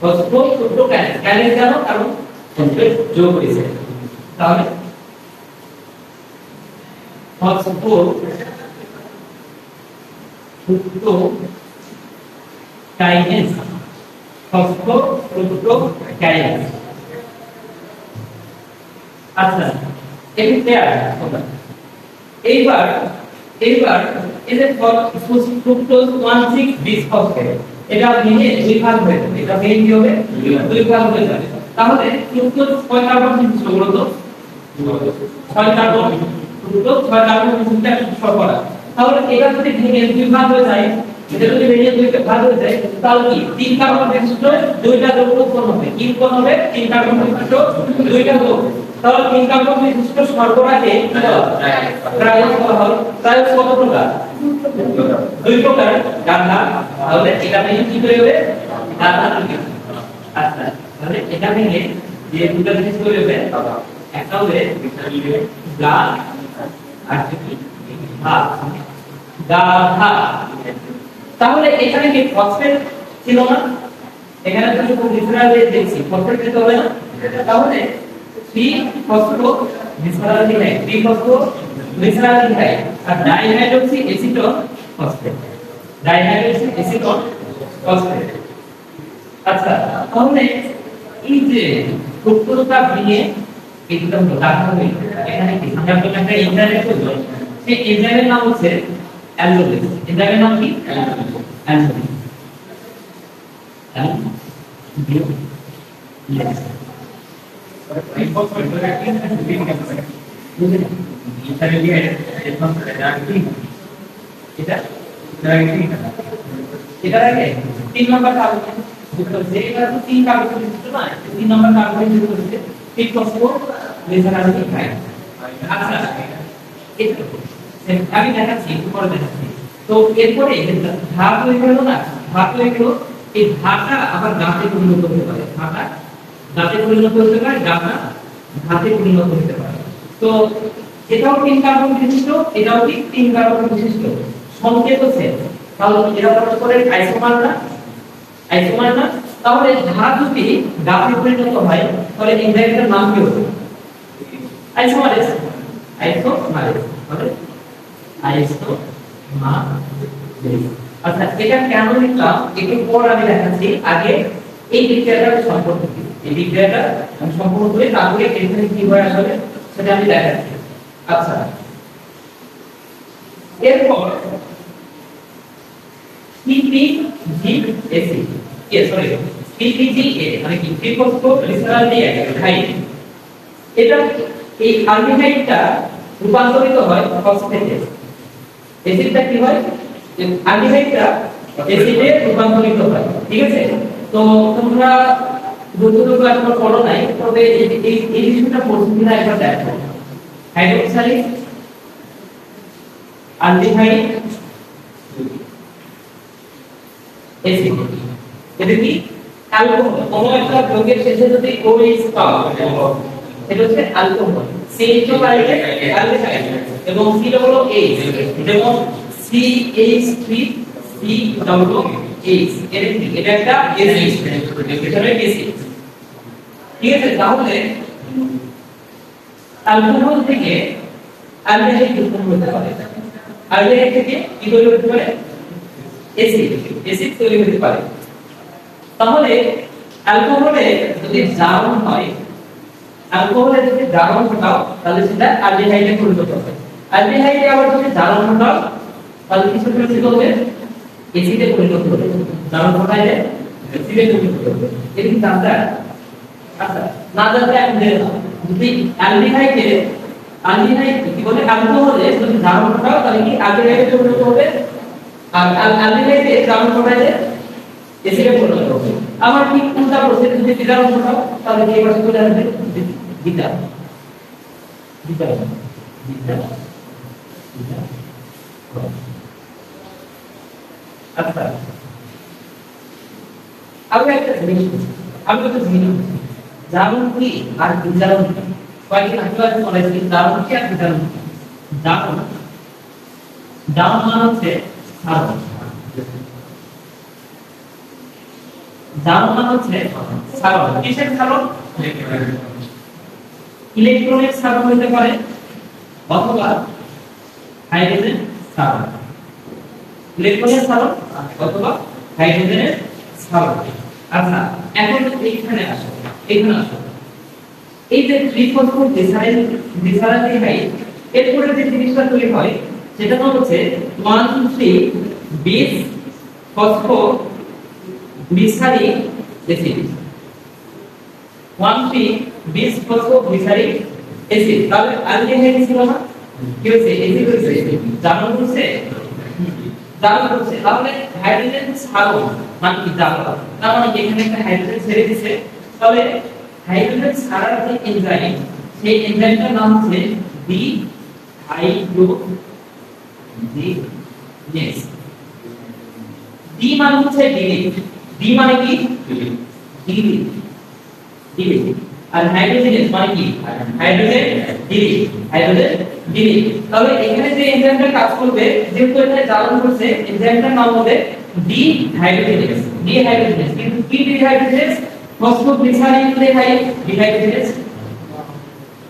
ফসফো ফ্রুক্টো কাইনেজ কাইনেজ জানো কারণ ফসফেট যোগ হয়েছে তাহলে ফসফো ফ্রুক্টো কাইনেজ ফসফো ফ্রুক্টো কাইনেজ আচ্ছা এটি পেয়ার এইবার এইবার এই যে ফ্রুক্টোজ 1,6 বিসফসফেট এটা ভেঙে দুই ভাগ হয়ে যাবে, এটা ভেঙে কি হবে দুই ভাগ হয়ে যাবে। তাহলে ফ্রুক্টোজ 6 কার্বন বিশিষ্ট বলতো 6 কার্বন, ফ্রুক্টোজ 6 কার্বন বিশিষ্ট একটা শর্করা। তাহলে এটা যদি ভেঙে দুই ভাগ হয়ে যায়, এটা যদি ভেঙে দুই ভাগ হয়ে যায় তাহলে কি 3 কার্বন বিশিষ্ট দুইটা যৌগ উৎপন্ন হবে। কি উৎপন্ন হবে? 3 কার্বন বিশিষ্ট দুইটা যৌগ। তাহলে 3 কার্বন বিশিষ্ট শর্করাকে কি বলা হয়? ট্রায়োস বলা হয়। ট্রায়োস কত প্রকার? দুই প্রকার, গাঢ়। তাহলে এটা ভেঙে কি তৈরি হবে? গাঢ় তৈরি হবে। আচ্ছা, তাহলে এটা ভেঙে যে দুটো জিনিস তৈরি হবে, একটা হবে গাঢ় আর কি গাঢ়। তাহলে এখানে কি ফসফেট ছিল না? এখানে তো শুধু গ্লিসারল দেখছি, ফসফেট দিতে হবে না? তাহলে 3 ফসফো গ্লিসারলডিহাইড, 3 ফসফো গ্লিসারলডিহাইড আর dihydroxy acetone phosphate, dihydroxy acetone phosphate. আচ্ছা, তাহলে এই যে ফ্রুক্টোজটা ভেঙে একদম গাঢ় হয়ে এখানে কি আমরা একটা এনজাইম করব, সেই এনজাইমের নাম হচ্ছে অ্যালডোলিস। এনজাইমের নাম কি? অ্যালডোলিস। এটা আগে 3 নম্বর কার্বন যুক্ত হচ্ছে, এটা তো 3 কার্বন যুক্ত না, 3 নম্বর কার্বন যুক্ত হচ্ছে 3 ফসফো গ্লিসারলডিহাইড। আচ্ছা, আমি দেখাচ্ছি, পরে দেখাচ্ছি। তো এরপরে ধাপ হয়ে গেল না, ধাপ হয়ে গেল, এই ধাপটা আবার গাঁতে পরিণত হতে পারে, ধাপটা গাঁতে পরিণত হতে পারে, গাঁটা ধাতে পরিণত হতে পারে। তো এটাও 3 কার্বন বিশিষ্ট, এটাও কি 3 কার্বন বিশিষ্ট, সংকেত সেট। তাহলে এরা পরস্পরের আইসোমার না, আইসোমার না। তাহলে ধাপ যদি গাঁতে পরিণত হয় তাহলে এনজাইমটার নাম কি হবে? আইসোমারেজ, আইসোমারেজ মানে আইসোমারেজ। আচ্ছা, এটা কেন লিখলাম একটু পর আমি দেখাচ্ছি, আগে এই বিক্রিয়াটা সম্পর্ক কি, এই বিক্রিয়াটা আমি সম্পূর্ণ করে তারপরে এখানে কি হয় আসলে সেটা আমি দেখাচ্ছি। আচ্ছা, এরপর PPGAC, PPGA মানে কি ট্রিফসফোগ্লিসারলডিহাইড। এটা এই অ্যালডিহাইডটা রূপান্তরিত হয় ফসফেটে। অ্যাসিডটা কি হয়? অ্যালডিহাইডটা অ্যাসিডে রূপান্তরিত হয়, ঠিক আছে? তো তোমরা যতটুকু এখন পড়ো নাই, তবে এই বিষয়টা পড়ছি কিনা একবার দেখো। হাইড্রোক্সাইড অ্যালডিহাইড অ্যাসিড, এটা কি অ্যালকোহল। কোনো একটা যৌগের শেষে যদি OH পাও এটা হচ্ছে অ্যালকোহল। CH পাইলে অ্যালডিহাইড এবং C হলো H, যেমন CH3COOH, এটা একটা অ্যাসিড, এটা হলো অ্যাসিড, ঠিক আছে? তাহলে অ্যালকোহল থেকে অ্যালডিহাইড উৎপন্ন হতে পারে, অ্যালডিহাইড থেকে কি তৈরি হতে পারে? অ্যাসিড, অ্যাসিড তৈরি হতে পারে। তাহলে অ্যালকোহলে যদি জারণ হয়, অ্যালকোহলে যদি জারণ ঘটাও তাহলে সেটা অ্যালডিহাইডে পরিণত হবে। অ্যালডিহাইডে আবার যদি জারণ ঘটাও তাহলে কিসে পরিণত হবে? অ্যাসিডে পরিণত হবে। জারণ ঘটাইলে অ্যাসিডে পরিণত হবে। এটা কি জানতে? আচ্ছা, না জানলে এখন জেনে নাও। যদি অ্যালডিহাইড কি বলে, অ্যালকোহলে যদি জারণ ঘটাও তাহলে কি অ্যালডিহাইডে পরিণত হবে, আর অ্যালডিহাইডে জারণ ঘটাইলে এসিডে পরিণত হবে। আবার ঠিক উল্টা প্রসেস, যদি বিজারণ ঘটাও তাহলে কি এবার চলে আসবে বিজারণ, বিজারণ, বিজারণ, বিজারণ। আচ্ছা, আমি একটা জিনিস জারণ কি আর বিজারণ কি? কয়েকদিন আগে বলেছি জারণ কি আর বিজারণ কি। জারণ মানে হচ্ছে সারণ, জারণ মানে হচ্ছে সারণ। কিসের সারণ? ইলেকট্রনের সারণ হতে পারে অথবা হাইড্রোজেন সারণ, ইলেকট্রনের সারণ অথবা হাইড্রোজেনের সারণ। আচ্ছা, এখন এইখানে আসো, এখানে আসো। এই যে ট্রিফসফোগ্লিসারলডিহাইড এরপরে যে জিনিসটা তৈরি হয় সেটা হচ্ছে 1,3 বিস ফসফোগ্লিসারিক অ্যাসিড। 1,3 বিস ফসফোগ্লিসারিক অ্যাসিড। তাহলে অ্যালডিহাইড ছিল না, কি হয়েছে? অ্যাসিড হয়েছে। জারণ করছে, জারণ করছে। তাহলে হাইড্রোজেন ছাড়ো মানে কি জারণ, তার মানে এখানে একটা হাইড্রোজেন ছেড়ে দিছে। তাহলে হাইড্রোজেন ছাড়ার যে এনজাইম, সেই এনজাইমটার নাম হচ্ছে ডিহাইড্রোজিনেস। ডি মানে হচ্ছে ডিলিট। ডি মানে কি? Delete, delete. আর হাইড্রোজেনেস মানে কি? Hydrogen delete, hydrogen delete. তাহলে এখানে যে এনজাইমটা কাজ করবে, যেহেতু এখানে জ্বালানি করছে, এনজাইমটার নাম হবে ডিহাইড্রোজিনেস। ডিহাইড্রোজিনেস কিন্তু কি ডিহাইড্রোজিনেস? ফসফোগ্লিসারিল্ডিহাইড্রোজিনেস।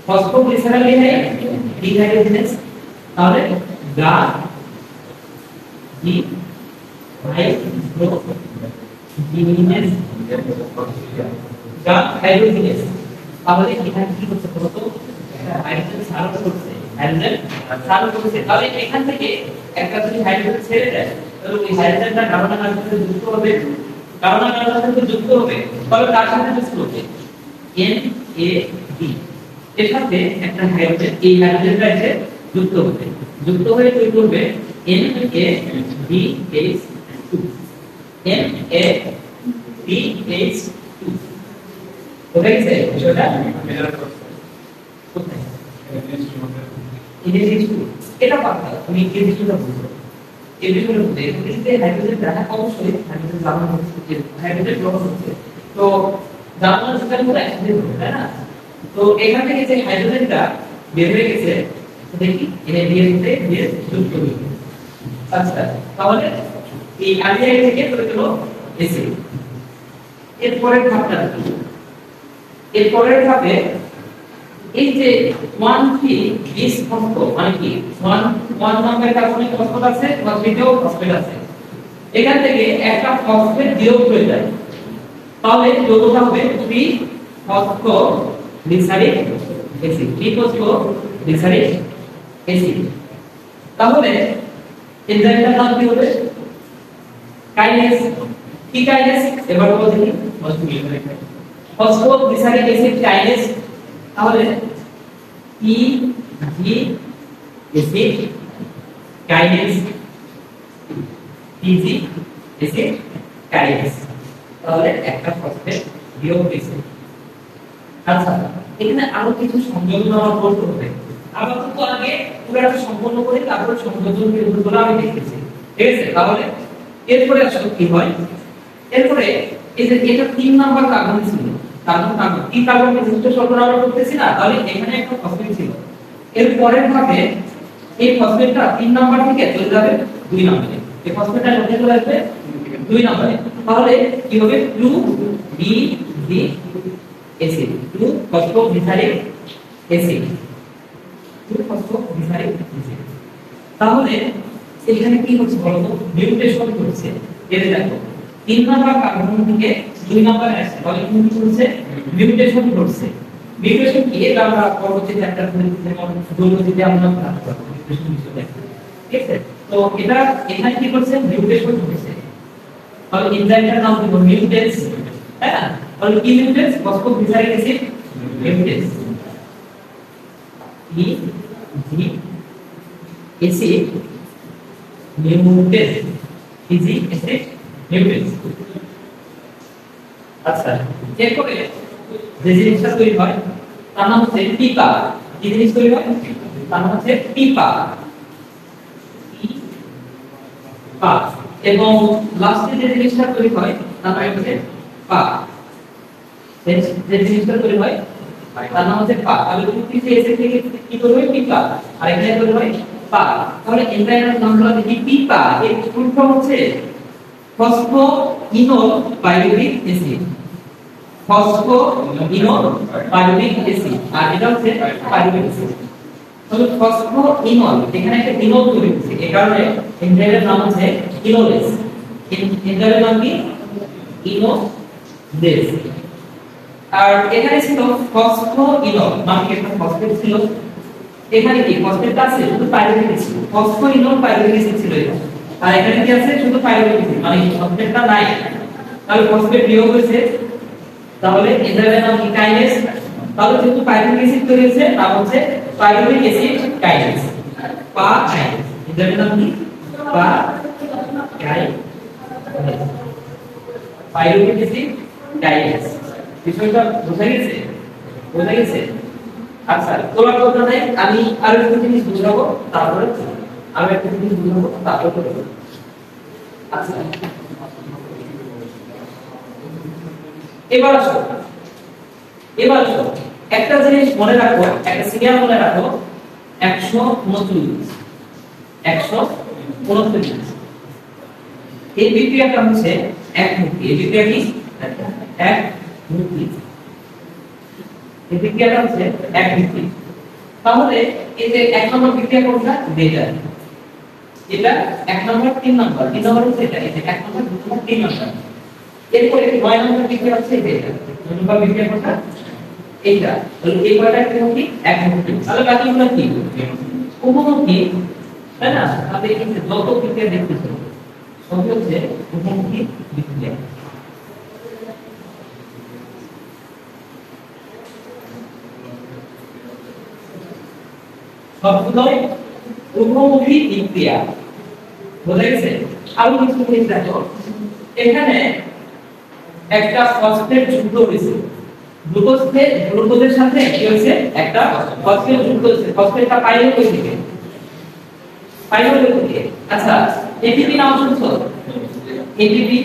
ফসফোগ্লিসারিল্ডিহাইড্রোজিনেস। তাহলে গা ডি হাইড্রোজিনেস, গা হাইড্রোজিনেস। তাহলে এখানে কি হচ্ছে বলতো? হাইড্রোজেন ছাড়া করছে, হাইড্রোজেন ছাড়া করছে। তাহলে এখান থেকে একটা যদি হাইড্রোজেন ছেড়ে দেয়, তাহলে ওই হাইড্রোজেনটা কার্বন এর সাথে যুক্ত হবে, কার্বন এর সাথে যুক্ত হবে। তাহলে তার সাথে যুক্ত হবে NAD, এর সাথে একটা হাইড্রোজেন, এই হাইড্রোজেনটা এসে যুক্ত হবে, যুক্ত হয়ে তৈরি করবে NADH2। NADH2 কোথায় গেছে বিষয়টা? কোথায়? NADH2 এটা পাতা, তুমি NADH2টা বুঝো। NADH2 মধ্যে এতে হাইড্রোজেন রাখা, অবশ্যই হাইড্রোজেন জ্বালানো হচ্ছে, হাইড্রোজেন গ্রহণ হচ্ছে। তো জ্বালানোর সাথে পুরো একসাথে হবে, তাই না? তো এখান থেকে যে হাইড্রোজেনটা বের হয়ে গেছে, দেখি NADH তে দিয়ে যুক্ত হয়ে। আচ্ছা, তাহলে এই অ্যালডিহাইড থেকে তৈরি হলো অ্যাসিড। এরপরের ধাপটা কি? এরপরের ধাপে এই যে 1,3 বিস ফসফো মানে কি? 1 নম্বরের কার্বনিক ফসফেট আছে, বা তৃতীয় ফসফেট আছে। এখান থেকে একটা ফসফেট বিয়োগ হয়ে যায়, তাহলে যৌগটা হবে 3 ফসফোগ্লিসারিক অ্যাসিড। 3 phosphoglyceric acid. তাহলে এনজাইমটার নাম কি হবে? কাইনেস। কি কাইনেস? এবার বলো দেখি। Phosphoglyceric acid kinase. তাহলে PG acid kinase, PG acid kinase. তাহলে একটা ফসফেট বিয়োগ হয়েছে। আচ্ছা, এখানে আরো কিছু সংযোজন আমরা করতে হবে। আপাতত আগে পুরোটা সম্পূর্ণ করে তারপর সংযোজন বিয়োগগুলো আমি দেখতেছি, ঠিক আছে? তাহলে এরপরে আসলে কি হয়? এরপরে এই যে এটা 3 নাম্বার কার্বন ছিল, কার্বন কি কার্বন নির্দিষ্ট সরবরাহ করতেছি না, তাহলে এখানে একটা ফসফেট ছিল। এর পরের ধাপে এই ফসফেটটা 3 নাম্বার থেকে চলে যাবে 2 নম্বরে। এই ফসফেটটা কোথায় চলে আসবে? 2 নম্বরে। তাহলে কি হবে? 2BG acid, 2 phosphoglyceric acid, 2 phosphoglyceric acid. তাহলে এখানে কি হচ্ছে বলতো? মিউটেশন হচ্ছে। এর দেখো 3 নাম্বার কার্বন থেকে 2 নম্বরে আসছে, তাহলে কি হচ্ছে? মিউটেশন ঘটছে। মিউটেশন কি? এটা আমরা পরবর্তী চ্যাপ্টার যেমন জৈবজিতে আমরা মিউটেশন বিষয়ে, ঠিক আছে? তো এটা এখানে কি করছে? মিউটেশন হচ্ছে। তাহলে এনজাইমটার নাম কি? মিউটেন্স, তাই না? তাহলে কি mutase? Phosphoglyceric acid mutase. PG acid mutase, PG acid mutase. আচ্ছা, এরপরে যে জিনিসটা তৈরি হয় তার নাম হচ্ছে পিপা। কি জিনিস তৈরি হয়? তার নাম হচ্ছে পিপা। পা। এবং লাস্টে যে জিনিসটা তৈরি হয় তার নাম হচ্ছে পা। যে জিনিসটা তৈরি হয় তার নাম হচ্ছে পা। তাহলে প্রতিটি এসে থেকে কি তৈরি হয়? পিপা। আর এখানে তৈরি হয় পা। তাহলে এনজাইমের নাম হলো কি? পিপা। এর ফুল ফর্ম হচ্ছে ফসফোইনোল পাইরুভিক অ্যাসিড। ফসফোইনোল পাইরুভিক অ্যাসিড, আর এটা হচ্ছে পাইরুভিক অ্যাসিড। তাহলে ফসফোইনোল, এখানে একটা ইনোল তৈরি হচ্ছে, এই কারণে এনজাইমের নাম হচ্ছে ইনোলেস। এনজাইমের নাম কি? ইনোলেস। আর এখানে ছিল ফসফোইনোল, মানে একটা ফসফেট ছিল, এখানে কি ফসফেটটা আছে শুধু পাইরুভেট অ্যাসিড, ফসফোইনোল পাইরুভেট অ্যাসিড ছিল এটা, আর এখানে কি আছে শুধু পাইরুভেট অ্যাসিড, মানে ফসফেটটা নাই, তাহলে ফসফেট বিয়োগ হয়েছে, তাহলে এনজাইমের নাম কি কাইনেজ, তাহলে যেহেতু পাইরুভেট অ্যাসিড তৈরি হয়েছে নাম হচ্ছে পাইরুভেট অ্যাসিড কাইনেজ, পা কাইনেজ, এনজাইমের নাম কি পা কাইনেজ, পাইরুভেট অ্যাসিড কাইনেজ। বিষয়টা বোঝা গেছে? বোঝা গেছে? আচ্ছা, তোমার কথা নাই, আমি আরো একটা জিনিস বুঝাবো, তারপরে আমি একটা জিনিস বুঝাবো, তারপরে করব। আচ্ছা, এবার আসো, একটা জিনিস মনে রাখো, একটা সিরিয়াল মনে রাখো, 129 এই বিক্রিয়াটা হচ্ছে একমুখী, এই বিক্রিয়া কি একমুখী, এই বিক্রিয়াটা হচ্ছে একমুখী। তাহলে এই যে এক নম্বর বিক্রিয়া কোনটা, এটা এক নম্বর, তিন নম্বর হচ্ছে এটা, এই যে এক নম্বর, দুই নম্বর, তিন নম্বর। এরপরে 9 নম্বর বিক্রিয়া হচ্ছে এটা, 9 নম্বর বিক্রিয়া কোনটা, এইটা। তাহলে এই কয়টা কি একমুখী, তাহলে বাকিগুলো কি উভমুখী, তাই না? তাহলে এই যে যত বিক্রিয়া দেখতেছো সবই হচ্ছে উভমুখী বিক্রিয়া। সবগুলোই উভমুখী বিক্রিয়া, বোঝা গেছে? আরো কিছু জিনিস দেখো, এখানে একটা ফসফেট যুক্ত হয়েছে, গ্লুকোজের সাথে কি হয়েছে, একটা ফসফেট যুক্ত হয়েছে, ফসফেটটা পাইলো কই থেকে, আচ্ছা, এটিপি নাম শুনছো? এটিপি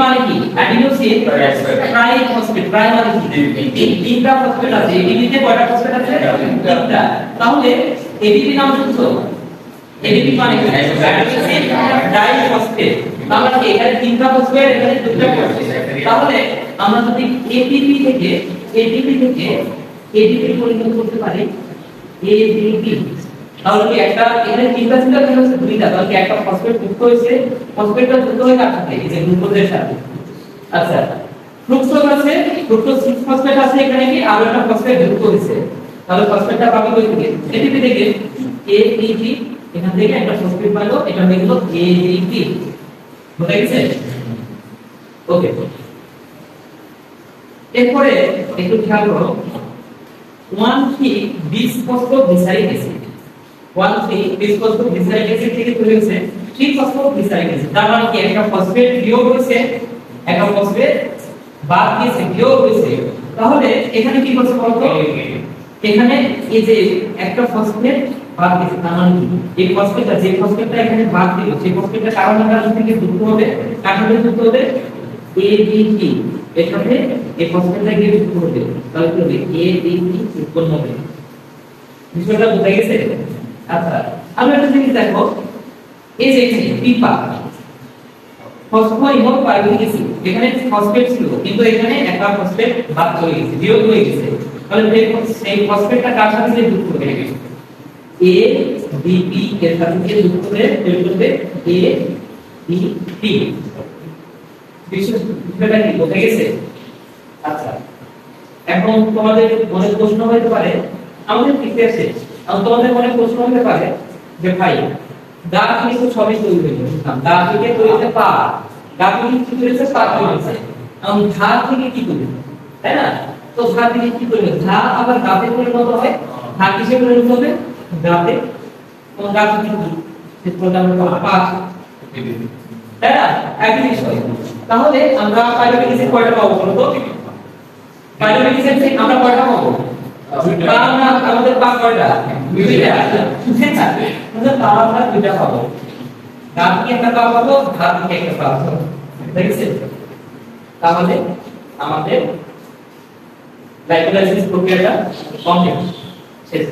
মানে কি, অ্যাডিনোসিন ট্রাইফসফেট, ট্রাই মানে কি এই তিনটা ফসফেট আছে, এটিপিতে কয়টা ফসফেট আছে, তিনটা। তাহলে এটিপি নাম শুনছো? এটিপি মানে কি, অ্যাডিনোসিন ডাইফসফেট, তাহলে এখানে তিনটা ফসফেট, এখানে দুটো ফসফেট। তাহলে আমরা যদি এটিপি থেকে এটিপি পরিণত করতে পারি এটিপি, তাহলে কি একটা এখানে তিনটা ছিল, এখানে হচ্ছে দুইটা, তাহলে কি একটা ফসফেট যুক্ত হয়েছে, ফসফেটটা যুক্ত হয়ে কার সাথে, এই যে গ্লুকোজের সাথে। আচ্ছা, ফ্রুক্টোজ আছে, ফ্রুক্টোজ 6 ফসফেট আছে, এখানে কি আরো একটা ফসফেট যুক্ত হয়েছে, তাহলে ফসফেটটা পাবো কই থেকে, এটিপি থেকে, এটিপি, এখান থেকে একটা ফসফেট পাইলো, এটা হয়ে গেল এটিপি, বুঝা গেছে? ওকে, এরপরে একটু খেয়াল করো, 1,3-বিসফসফোগ্লিসারিক অ্যাসিড, 1,3-বিসফসফোগ্লিসারিক অ্যাসিড থেকে তৈরি হয়েছে 3-ফসফোগ্লিসারিক অ্যাসিড। তার মানে কি একটা ফসফেট বিয়োগ হয়েছে, একটা ফসফেট বাদ দিয়েছে, বিয়োগ হয়েছে। তাহলে এখানে কি করছে বলতো, এখানে এই যে একটা ফসফেট বাদ দিয়েছে, তার মানে কি এই ফসফেটটা, যে ফসফেটটা এখানে বাদ দিল, সেই ফসফেটটা কার্বন থেকে যুক্ত হবে, কার সাথে যুক্ত হবে, এডিপি, এর সাথে এই ফসফেটটা গিয়ে যুক্ত হবে, তাহলে কি হবে, এডিপি উৎপন্ন হবে। বিষয়টা বোঝা গেছে? আচ্ছা, আমরা একটা জিনিস দেখো, এই যে এখানে পিপা ফসফোইনোল পাইরুভিক অ্যাসিড, এখানে ফসফেট ছিল কিন্তু এখানে একটা ফসফেট বাদ হয়ে গেছে, বিয়োগ হয়ে গেছে, তাহলে সেই ফসফেটটা কার সাথে যুক্ত হবে, এডিপি এর সাথে যুক্ত হয়ে তৈরি করবে এডিপি। বিষয়টা কি বোঝা গেছে? আচ্ছা, এখন তোমাদের মনে প্রশ্ন হতে পারে, আমাদের ইতিহাসে তোমাদের মনে প্রশ্ন হতে পারে যে ভাই গা থেকে তো সবই তৈরি হয়েছে, গা থেকে তৈরি হয়েছে পা, গা থেকে কি তৈরি হয়েছে, পা তৈরি হয়েছে, ঘা থেকে কি তৈরি, তাই না? তো ঘা থেকে কি তৈরি হয়, ঘা আবার গাতে পরিণত হয়, ঘা কিসে পরিণত হবে, গাতে, কোন গা থেকে কি পা, তাই না? একই বিষয়। তাহলে আমরা পাইরুভিক অ্যাসিড কয়টা পাবো বলো তো? পাইরুভিক অ্যাসিড আমরা কয়টা পাবো? আমরা আমাদের পা কয়টা? দুইটা। আমাদের পা আমরা দুইটা পাবো, গা থেকে একটা পা পাবো, ঘা থেকে একটা পা পাবো, দেখেছেন? তাহলে আমাদের গ্লাইকোলাইসিস প্রক্রিয়াটা কমপ্লিট, শেষ।